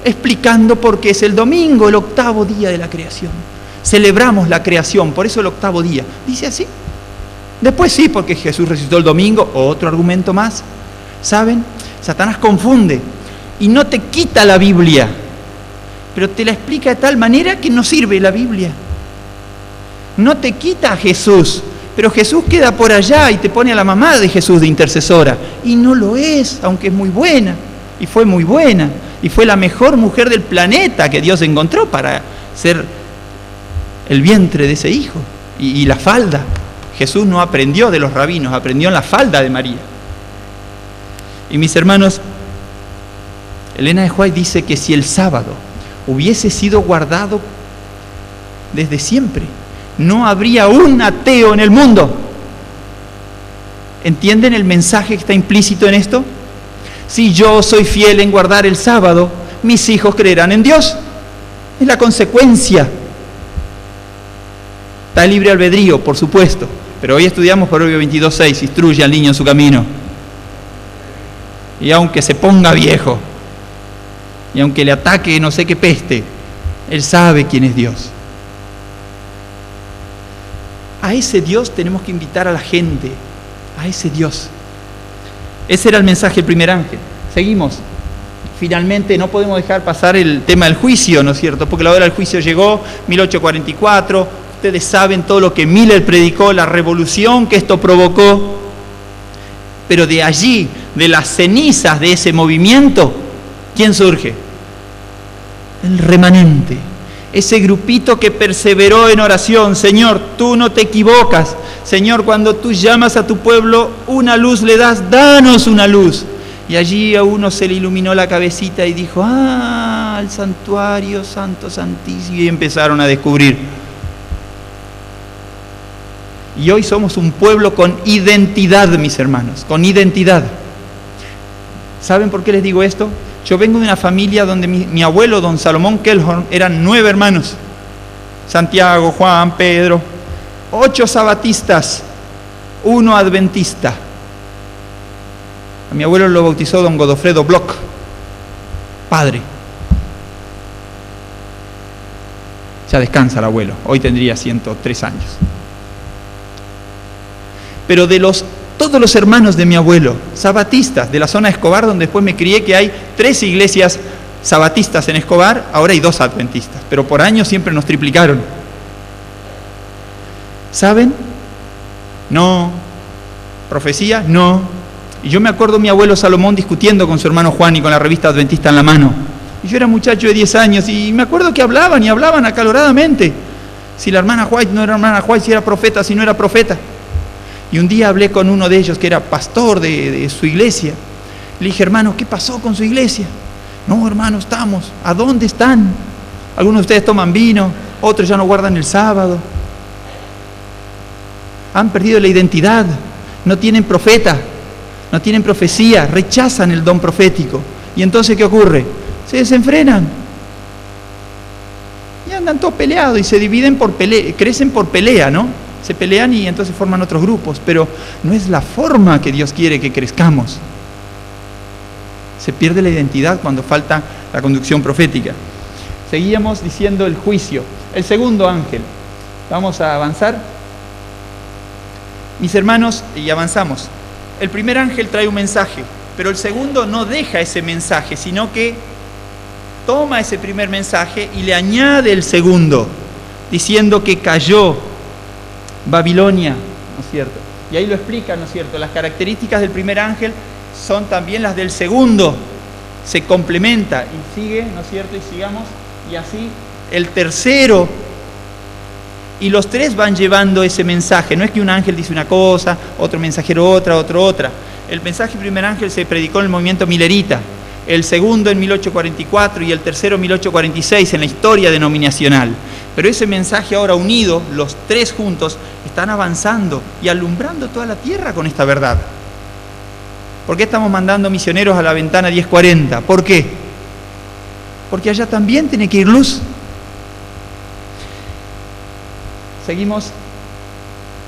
F: explicando por qué es el domingo, el octavo día de la creación. Celebramos la creación, por eso el octavo día. Dice así. Después sí, porque Jesús resucitó el domingo, otro argumento más. ¿Saben? Satanás confunde y no te quita la Biblia, pero te la explica de tal manera que no sirve la Biblia. No te quita a Jesús, pero Jesús queda por allá y te pone a la mamá de Jesús de intercesora. Y no lo es, aunque es muy buena, y fue muy buena, y fue la mejor mujer del planeta que Dios encontró para ser el vientre de ese hijo. Y la falda. Jesús no aprendió de los rabinos, aprendió en la falda de María. Y mis hermanos, Elena de White dice que si el sábado hubiese sido guardado desde siempre, no habría un ateo en el mundo. ¿Entienden el mensaje que está implícito en esto? Si yo soy fiel en guardar el sábado, mis hijos creerán en Dios. Es la consecuencia. Está el libre albedrío, por supuesto, pero hoy estudiamos Proverbios 22:6, instruye al niño en su camino. Y aunque se ponga viejo, y aunque le ataque no sé qué peste, él sabe quién es Dios. A ese Dios tenemos que invitar a la gente, a ese Dios. Ese era el mensaje del primer ángel. Seguimos. Finalmente no podemos dejar pasar el tema del juicio, ¿no es cierto? Porque la hora del juicio llegó, 1844, ustedes saben todo lo que Miller predicó, la revolución que esto provocó. Pero de allí, de las cenizas de ese movimiento, ¿quién surge? El remanente. Ese grupito que perseveró en oración. Señor, tú no te equivocas. Señor, cuando tú llamas a tu pueblo, una luz le das, danos una luz. Y allí a uno se le iluminó la cabecita y dijo, el santuario santo, santísimo. Y empezaron a descubrir. Y hoy somos un pueblo con identidad, mis hermanos, con identidad. ¿Saben por qué les digo esto? Yo vengo de una familia donde mi abuelo, don Salomón Kellhorn, eran 9 hermanos. Santiago, Juan, Pedro, 8 sabatistas, 1 adventista. A mi abuelo lo bautizó don Godofredo Bloch, padre. Ya descansa el abuelo, hoy tendría 103 años. Pero de todos los hermanos de mi abuelo, sabatistas, de la zona de Escobar, donde después me crié, que hay 3 iglesias sabatistas en Escobar, ahora hay 2 adventistas, pero por años siempre nos triplicaron. ¿Saben? No. ¿Profecía? No. Y yo me acuerdo mi abuelo Salomón discutiendo con su hermano Juan y con la revista adventista en la mano. Y yo era muchacho de 10 años y me acuerdo que hablaban y hablaban acaloradamente. Si la hermana White no era hermana White, si era profeta, si no era profeta. Y un día hablé con uno de ellos que era pastor de su iglesia. Le dije, hermano, ¿qué pasó con su iglesia? No, hermano, estamos. ¿A dónde están? Algunos de ustedes toman vino, otros ya no guardan el sábado. Han perdido la identidad, no tienen profeta, no tienen profecía, rechazan el don profético. Y entonces, ¿qué ocurre? Se desenfrenan. Y andan todos peleados y se dividen por pelea, crecen por pelea, ¿no? Se pelean y entonces forman otros grupos, pero no es la forma que Dios quiere que crezcamos. Se pierde la identidad cuando falta la conducción profética. Seguíamos diciendo el juicio. El segundo ángel. Vamos a avanzar. Mis hermanos, y avanzamos. El primer ángel trae un mensaje, pero el segundo no deja ese mensaje, sino que toma ese primer mensaje y le añade el segundo. diciendo que cayó Babilonia, ¿no es cierto? Y ahí lo explica, ¿no es cierto? Las características del primer ángel son también las del segundo, se complementa y sigue, ¿no es cierto? Y sigamos, y así el tercero, y los tres van llevando ese mensaje. No es que un ángel dice una cosa, otro mensajero otra, otro otra. El mensaje del primer ángel se predicó en el movimiento milerita, el segundo en 1844 y el tercero en 1846 en la historia denominacional. Pero ese mensaje ahora unido, los tres juntos, están avanzando y alumbrando toda la tierra con esta verdad. ¿Por qué estamos mandando misioneros a la ventana 1040? ¿Por qué? Porque allá también tiene que ir luz. Seguimos,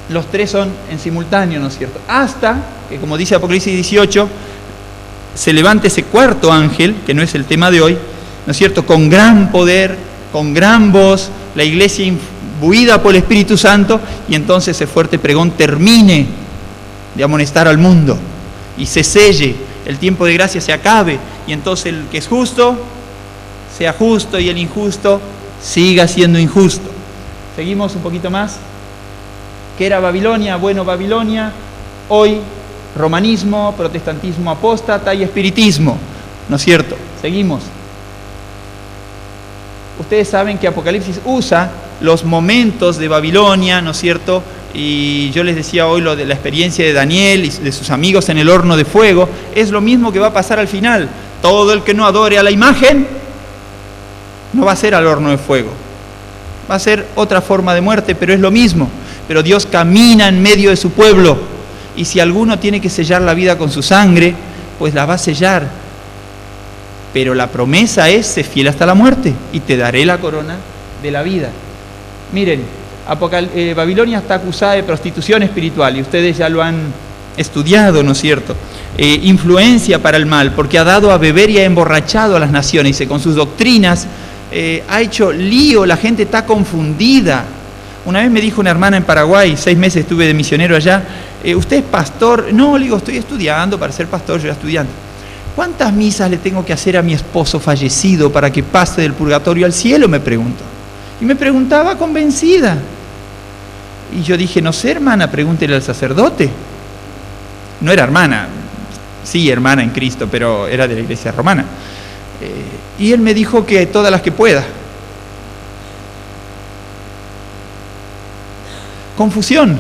F: los tres son en simultáneo, ¿no es cierto? Hasta que, como dice Apocalipsis 18, se levante ese cuarto ángel, que no es el tema de hoy, ¿no es cierto?, con gran poder, con gran voz, la iglesia imbuida por el Espíritu Santo, y entonces ese fuerte pregón termine de amonestar al mundo, y se selle, el tiempo de gracia se acabe, y entonces el que es justo, sea justo, y el injusto, siga siendo injusto. Seguimos un poquito más. ¿Qué era Babilonia? Bueno, Babilonia, hoy, romanismo, protestantismo apóstata y espiritismo, ¿no es cierto? Seguimos. Ustedes saben que Apocalipsis usa los momentos de Babilonia, ¿no es cierto? Y yo les decía hoy lo de la experiencia de Daniel y de sus amigos en el horno de fuego. Es lo mismo que va a pasar al final. Todo el que no adore a la imagen no va a ser al horno de fuego. Va a ser otra forma de muerte, pero es lo mismo. Pero Dios camina en medio de su pueblo. Y si alguno tiene que sellar la vida con su sangre, pues la va a sellar. Pero la promesa es: sé fiel hasta la muerte y te daré la corona de la vida. Miren, Babilonia está acusada de prostitución espiritual, y ustedes ya lo han estudiado, ¿no es cierto? Influencia para el mal, porque ha dado a beber y ha emborrachado a las naciones, y con sus doctrinas ha hecho lío, la gente está confundida. Una vez me dijo una hermana en Paraguay, 6 meses estuve de misionero allá: ¿usted es pastor? No, le digo, estoy estudiando para ser pastor, yo era estudiante. ¿Cuántas misas le tengo que hacer a mi esposo fallecido para que pase del purgatorio al cielo?, me preguntó. Y me preguntaba convencida. Y yo dije: no sé, hermana, pregúntele al sacerdote. No era hermana, sí, hermana en Cristo, pero era de la iglesia romana. Y él me dijo que todas las que pueda. Confusión.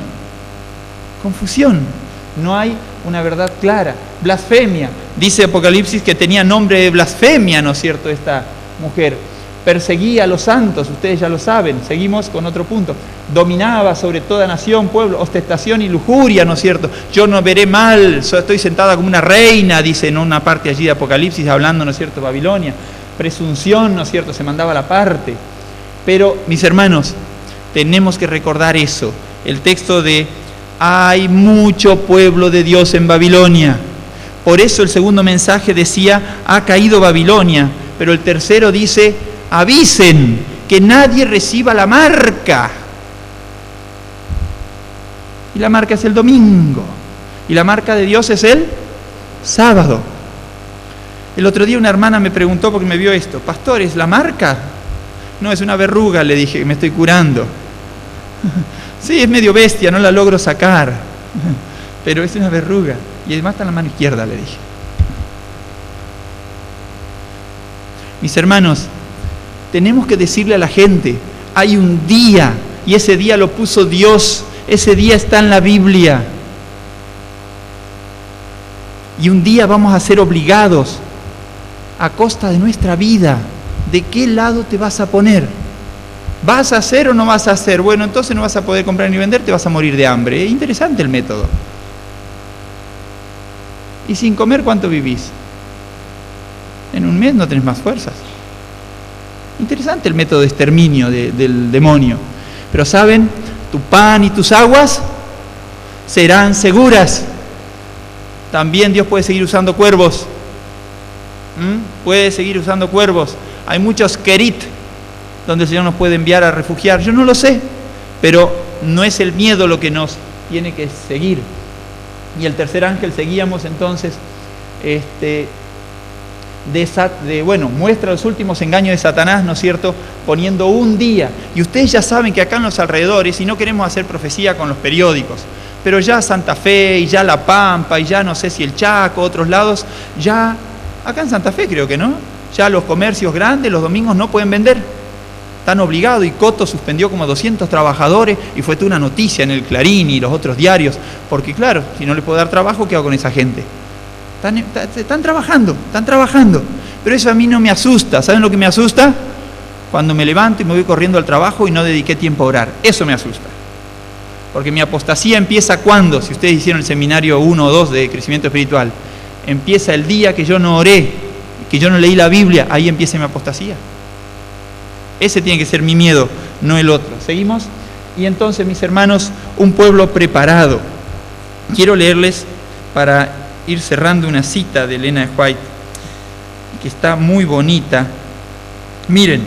F: No hay una verdad clara. Blasfemia. Dice Apocalipsis que tenía nombre de blasfemia, ¿no es cierto?, esta mujer. Perseguía a los santos, ustedes ya lo saben. Seguimos con otro punto. Dominaba sobre toda nación, pueblo, ostentación y lujuria, ¿no es cierto? Yo no veré mal, estoy sentada como una reina, dice en una parte allí de Apocalipsis, hablando, ¿no es cierto?, Babilonia. Presunción, ¿no es cierto?, se mandaba la parte. Pero, mis hermanos, tenemos que recordar eso. El texto de: hay mucho pueblo de Dios en Babilonia. Por eso el segundo mensaje decía: ha caído Babilonia. Pero el tercero dice: avisen que nadie reciba la marca. Y la marca es el domingo. Y la marca de Dios es el sábado. El otro día una hermana me preguntó, porque me vio esto: pastor, ¿es la marca? No, es una verruga, le dije, me estoy curando. Sí, es medio bestia, no la logro sacar, pero es una verruga. Y además está en la mano izquierda, le dije. Mis hermanos, tenemos que decirle a la gente: hay un día, y ese día lo puso Dios, ese día está en la Biblia. Y un día vamos a ser obligados, a costa de nuestra vida, ¿de qué lado te vas a poner? ¿Vas a hacer o no vas a hacer? Bueno, entonces no vas a poder comprar ni vender, te vas a morir de hambre. Es interesante el método. ¿Y sin comer cuánto vivís? En un mes no tenés más fuerzas. Interesante el método de exterminio del demonio. Pero ¿saben? Tu pan y tus aguas serán seguras. También Dios puede seguir usando cuervos. Puede seguir usando cuervos. Hay muchos kerit donde el Señor nos puede enviar a refugiar. Yo no lo sé, pero no es el miedo lo que nos tiene que seguir. Y el tercer ángel, seguíamos entonces, muestra los últimos engaños de Satanás, ¿no es cierto?, poniendo un día. Y ustedes ya saben que acá en los alrededores, y no queremos hacer profecía con los periódicos, pero ya Santa Fe, y ya La Pampa, y ya no sé si el Chaco, otros lados, ya, acá en Santa Fe creo que no, ya los comercios grandes los domingos no pueden vender. Están obligados, y Coto suspendió como a 200 trabajadores, y fue toda una noticia en el Clarín y los otros diarios, porque claro, si no les puedo dar trabajo, ¿qué hago con esa gente? Están trabajando, pero eso a mí no me asusta. ¿Saben lo que me asusta? Cuando me levanto y me voy corriendo al trabajo y no dediqué tiempo a orar. Eso me asusta. Porque mi apostasía empieza cuando, si ustedes hicieron el seminario 1 o 2 de crecimiento espiritual, empieza el día que yo no oré, que yo no leí la Biblia, ahí empieza mi apostasía. Ese tiene que ser mi miedo, no el otro. ¿Seguimos? Y entonces, mis hermanos, un pueblo preparado. Quiero leerles, para ir cerrando, una cita de Elena de White, que está muy bonita. Miren,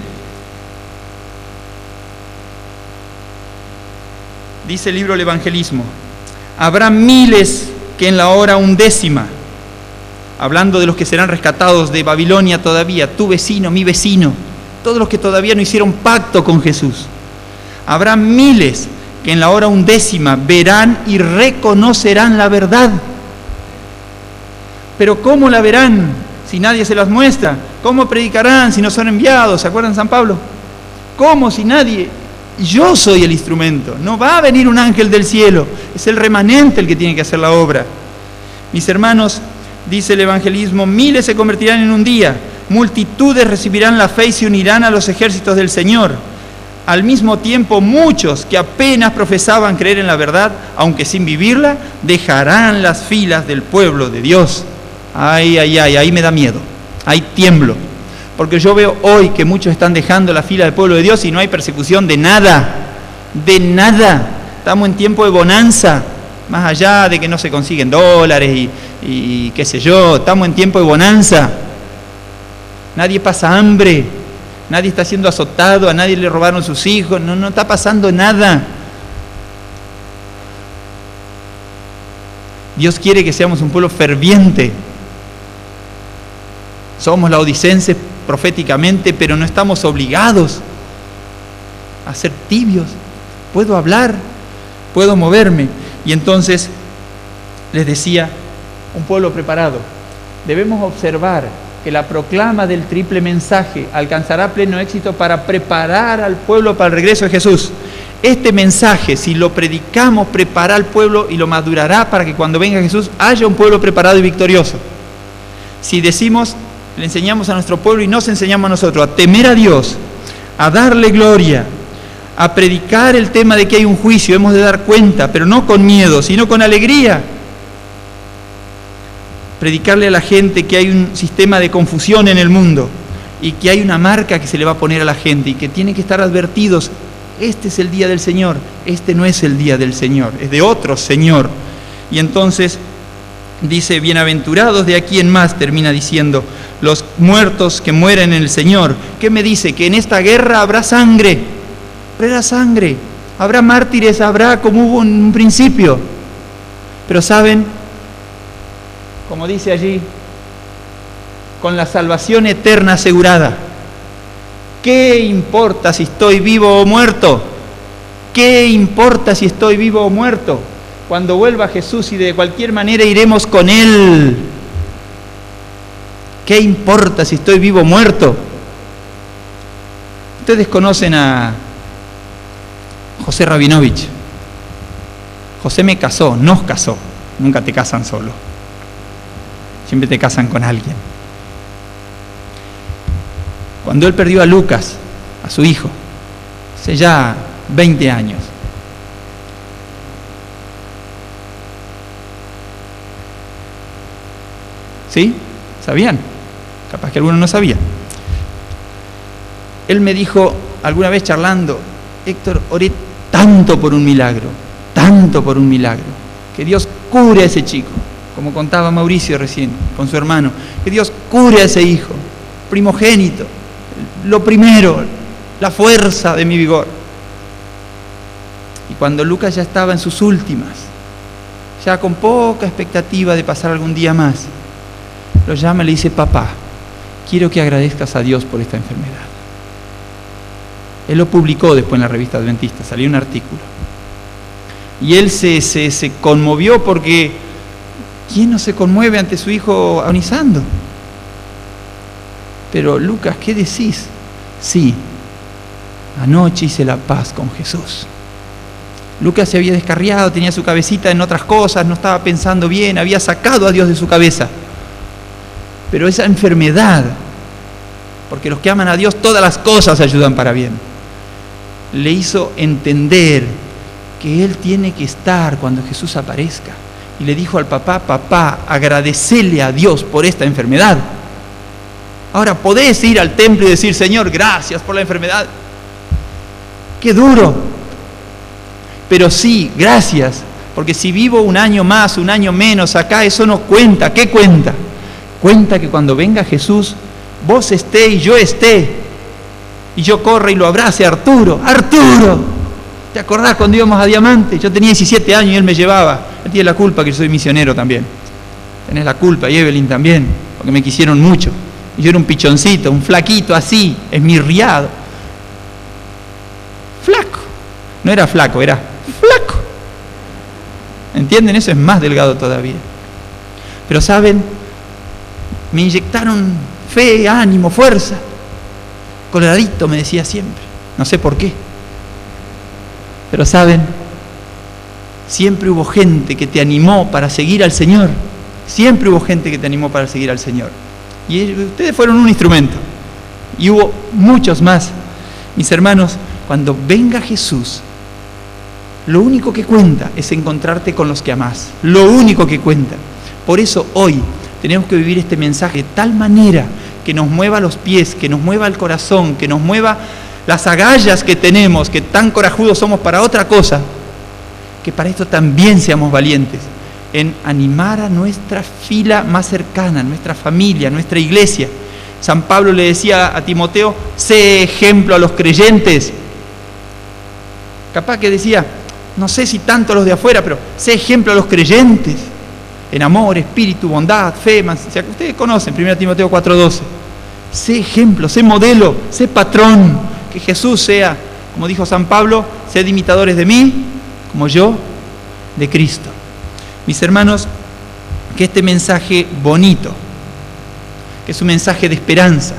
F: dice el libro del Evangelismo: habrá miles que en la hora 1/10, hablando de los que serán rescatados de Babilonia todavía, tu vecino, mi vecino, todos los que todavía no hicieron pacto con Jesús, habrá miles que en la hora 1/10 verán y reconocerán la verdad. Pero ¿cómo la verán si nadie se las muestra? ¿Cómo predicarán si no son enviados? ¿Se acuerdan San Pablo? ¿Cómo si nadie? Yo soy el instrumento. No va a venir un ángel del cielo. Es el remanente el que tiene que hacer la obra. Mis hermanos, dice el evangelismo, miles se convertirán en un día. Multitudes recibirán la fe y se unirán a los ejércitos del Señor. Al mismo tiempo, muchos que apenas profesaban creer en la verdad, aunque sin vivirla, dejarán las filas del pueblo de Dios. Ay, ahí me da miedo, ahí tiemblo, porque yo veo hoy que muchos están dejando la fila del pueblo de Dios y no hay persecución de nada, estamos en tiempo de bonanza, más allá de que no se consiguen dólares y qué sé yo, estamos en tiempo de bonanza, nadie pasa hambre, nadie está siendo azotado, a nadie le robaron sus hijos, no está pasando nada. Dios quiere que seamos un pueblo ferviente. Somos laodicenses proféticamente, pero no estamos obligados a ser tibios. Puedo hablar, puedo moverme. Y entonces, les decía, un pueblo preparado. Debemos observar que la proclama del triple mensaje alcanzará pleno éxito para preparar al pueblo para el regreso de Jesús. Este mensaje, si lo predicamos, preparará al pueblo y lo madurará para que cuando venga Jesús haya un pueblo preparado y victorioso. Si decimos, le enseñamos a nuestro pueblo y nos enseñamos a nosotros a temer a Dios, a darle gloria, a predicar el tema de que hay un juicio, hemos de dar cuenta, pero no con miedo, sino con alegría. Predicarle a la gente que hay un sistema de confusión en el mundo y que hay una marca que se le va a poner a la gente y que tienen que estar advertidos. Este es el día del Señor, este no es el día del Señor, es de otro Señor. Y entonces dice, bienaventurados de aquí en más, termina diciendo, los muertos que mueren en el Señor. ¿Qué me dice? Que en esta guerra habrá sangre, habrá mártires, habrá como hubo en un principio. Pero ¿saben? Como dice allí, con la salvación eterna asegurada. ¿Qué importa si estoy vivo o muerto? ¿Qué importa si estoy vivo o muerto? Cuando vuelva Jesús y de cualquier manera iremos con Él. ¿Qué importa si estoy vivo o muerto? Ustedes conocen a José Rabinovich. José me casó, nos casó. Nunca te casan solo. Siempre te casan con alguien. Cuando él perdió a Lucas, a su hijo, hace ya 20 años, ¿sí? ¿Sabían? Capaz que algunos no sabían. Él me dijo alguna vez charlando, Héctor, oré tanto por un milagro, que Dios cure a ese chico, como contaba Mauricio recién con su hermano, que Dios cure a ese hijo, primogénito, lo primero, la fuerza de mi vigor. Y cuando Lucas ya estaba en sus últimas, ya con poca expectativa de pasar algún día más, lo llama y le dice, papá, quiero que agradezcas a Dios por esta enfermedad. Él lo publicó después en la revista Adventista, salió un artículo. Y él se conmovió porque ¿quién no se conmueve ante su hijo agonizando? Pero Lucas, ¿qué decís? Sí, anoche hice la paz con Jesús. Lucas se había descarriado, tenía su cabecita en otras cosas, no estaba pensando bien, había sacado a Dios de su cabeza. Pero esa enfermedad, porque los que aman a Dios todas las cosas ayudan para bien, le hizo entender que él tiene que estar cuando Jesús aparezca. Y le dijo al papá: papá, agradecele a Dios por esta enfermedad. Ahora, ¿podés ir al templo y decir: Señor, gracias por la enfermedad? ¡Qué duro! Pero sí, gracias, porque si vivo un año más, un año menos acá, eso no cuenta. ¿Qué cuenta? Cuenta que cuando venga Jesús, vos esté y yo esté, y yo corra y lo abrace: Arturo, Arturo, ¿te acordás cuando íbamos a Diamante? Yo tenía 17 años y él me llevaba. Él tiene la culpa que yo soy misionero también. Tenés la culpa, y Evelyn también, porque me quisieron mucho. Y yo era un pichoncito, un flaquito así, esmirriado. Flaco. No era flaco, era flaco. ¿Entienden? Eso es más delgado todavía. Pero ¿saben? Me inyectaron fe, ánimo, fuerza. Coloradito me decía siempre. No sé por qué. Pero ¿saben? Siempre hubo gente que te animó para seguir al Señor. Siempre hubo gente que te animó para seguir al Señor. Y ustedes fueron un instrumento. Y hubo muchos más. Mis hermanos, cuando venga Jesús, lo único que cuenta es encontrarte con los que amás. Lo único que cuenta. Por eso hoy tenemos que vivir este mensaje de tal manera que nos mueva los pies, que nos mueva el corazón, que nos mueva las agallas que tenemos, que tan corajudos somos para otra cosa, que para esto también seamos valientes en animar a nuestra fila más cercana, nuestra familia, nuestra iglesia. San Pablo le decía a Timoteo: sé ejemplo a los creyentes. Capaz que decía, no sé si tanto a los de afuera, pero sé ejemplo a los creyentes, en amor, espíritu, bondad, fe. O sea, ustedes conocen 1 Timoteo 4:12. Sé ejemplo, sé modelo, sé patrón. Que Jesús sea, como dijo San Pablo, sed imitadores de mí, como yo de Cristo. Mis hermanos, que este mensaje bonito, que es un mensaje de esperanza,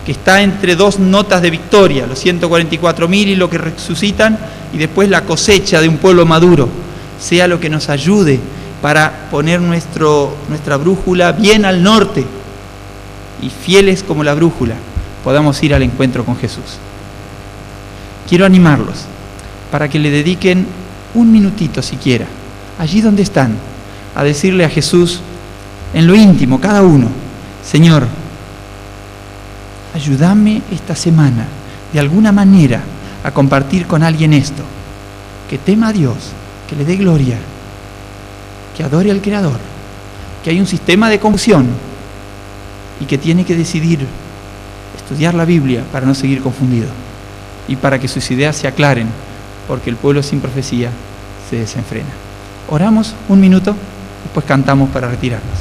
F: que está entre dos notas de victoria, los 144.000 y lo que resucitan, y después la cosecha de un pueblo maduro, sea lo que nos ayude para poner nuestra brújula bien al norte, y fieles como la brújula, podamos ir al encuentro con Jesús. Quiero animarlos para que le dediquen un minutito siquiera, allí donde están, a decirle a Jesús, en lo íntimo, cada uno: Señor, ayúdame esta semana, de alguna manera, a compartir con alguien esto, que tema a Dios, que le dé gloria, que adore al Creador, que hay un sistema de confusión y que tiene que decidir estudiar la Biblia para no seguir confundido y para que sus ideas se aclaren, porque el pueblo sin profecía se desenfrena. Oramos un minuto, después cantamos para retirarnos.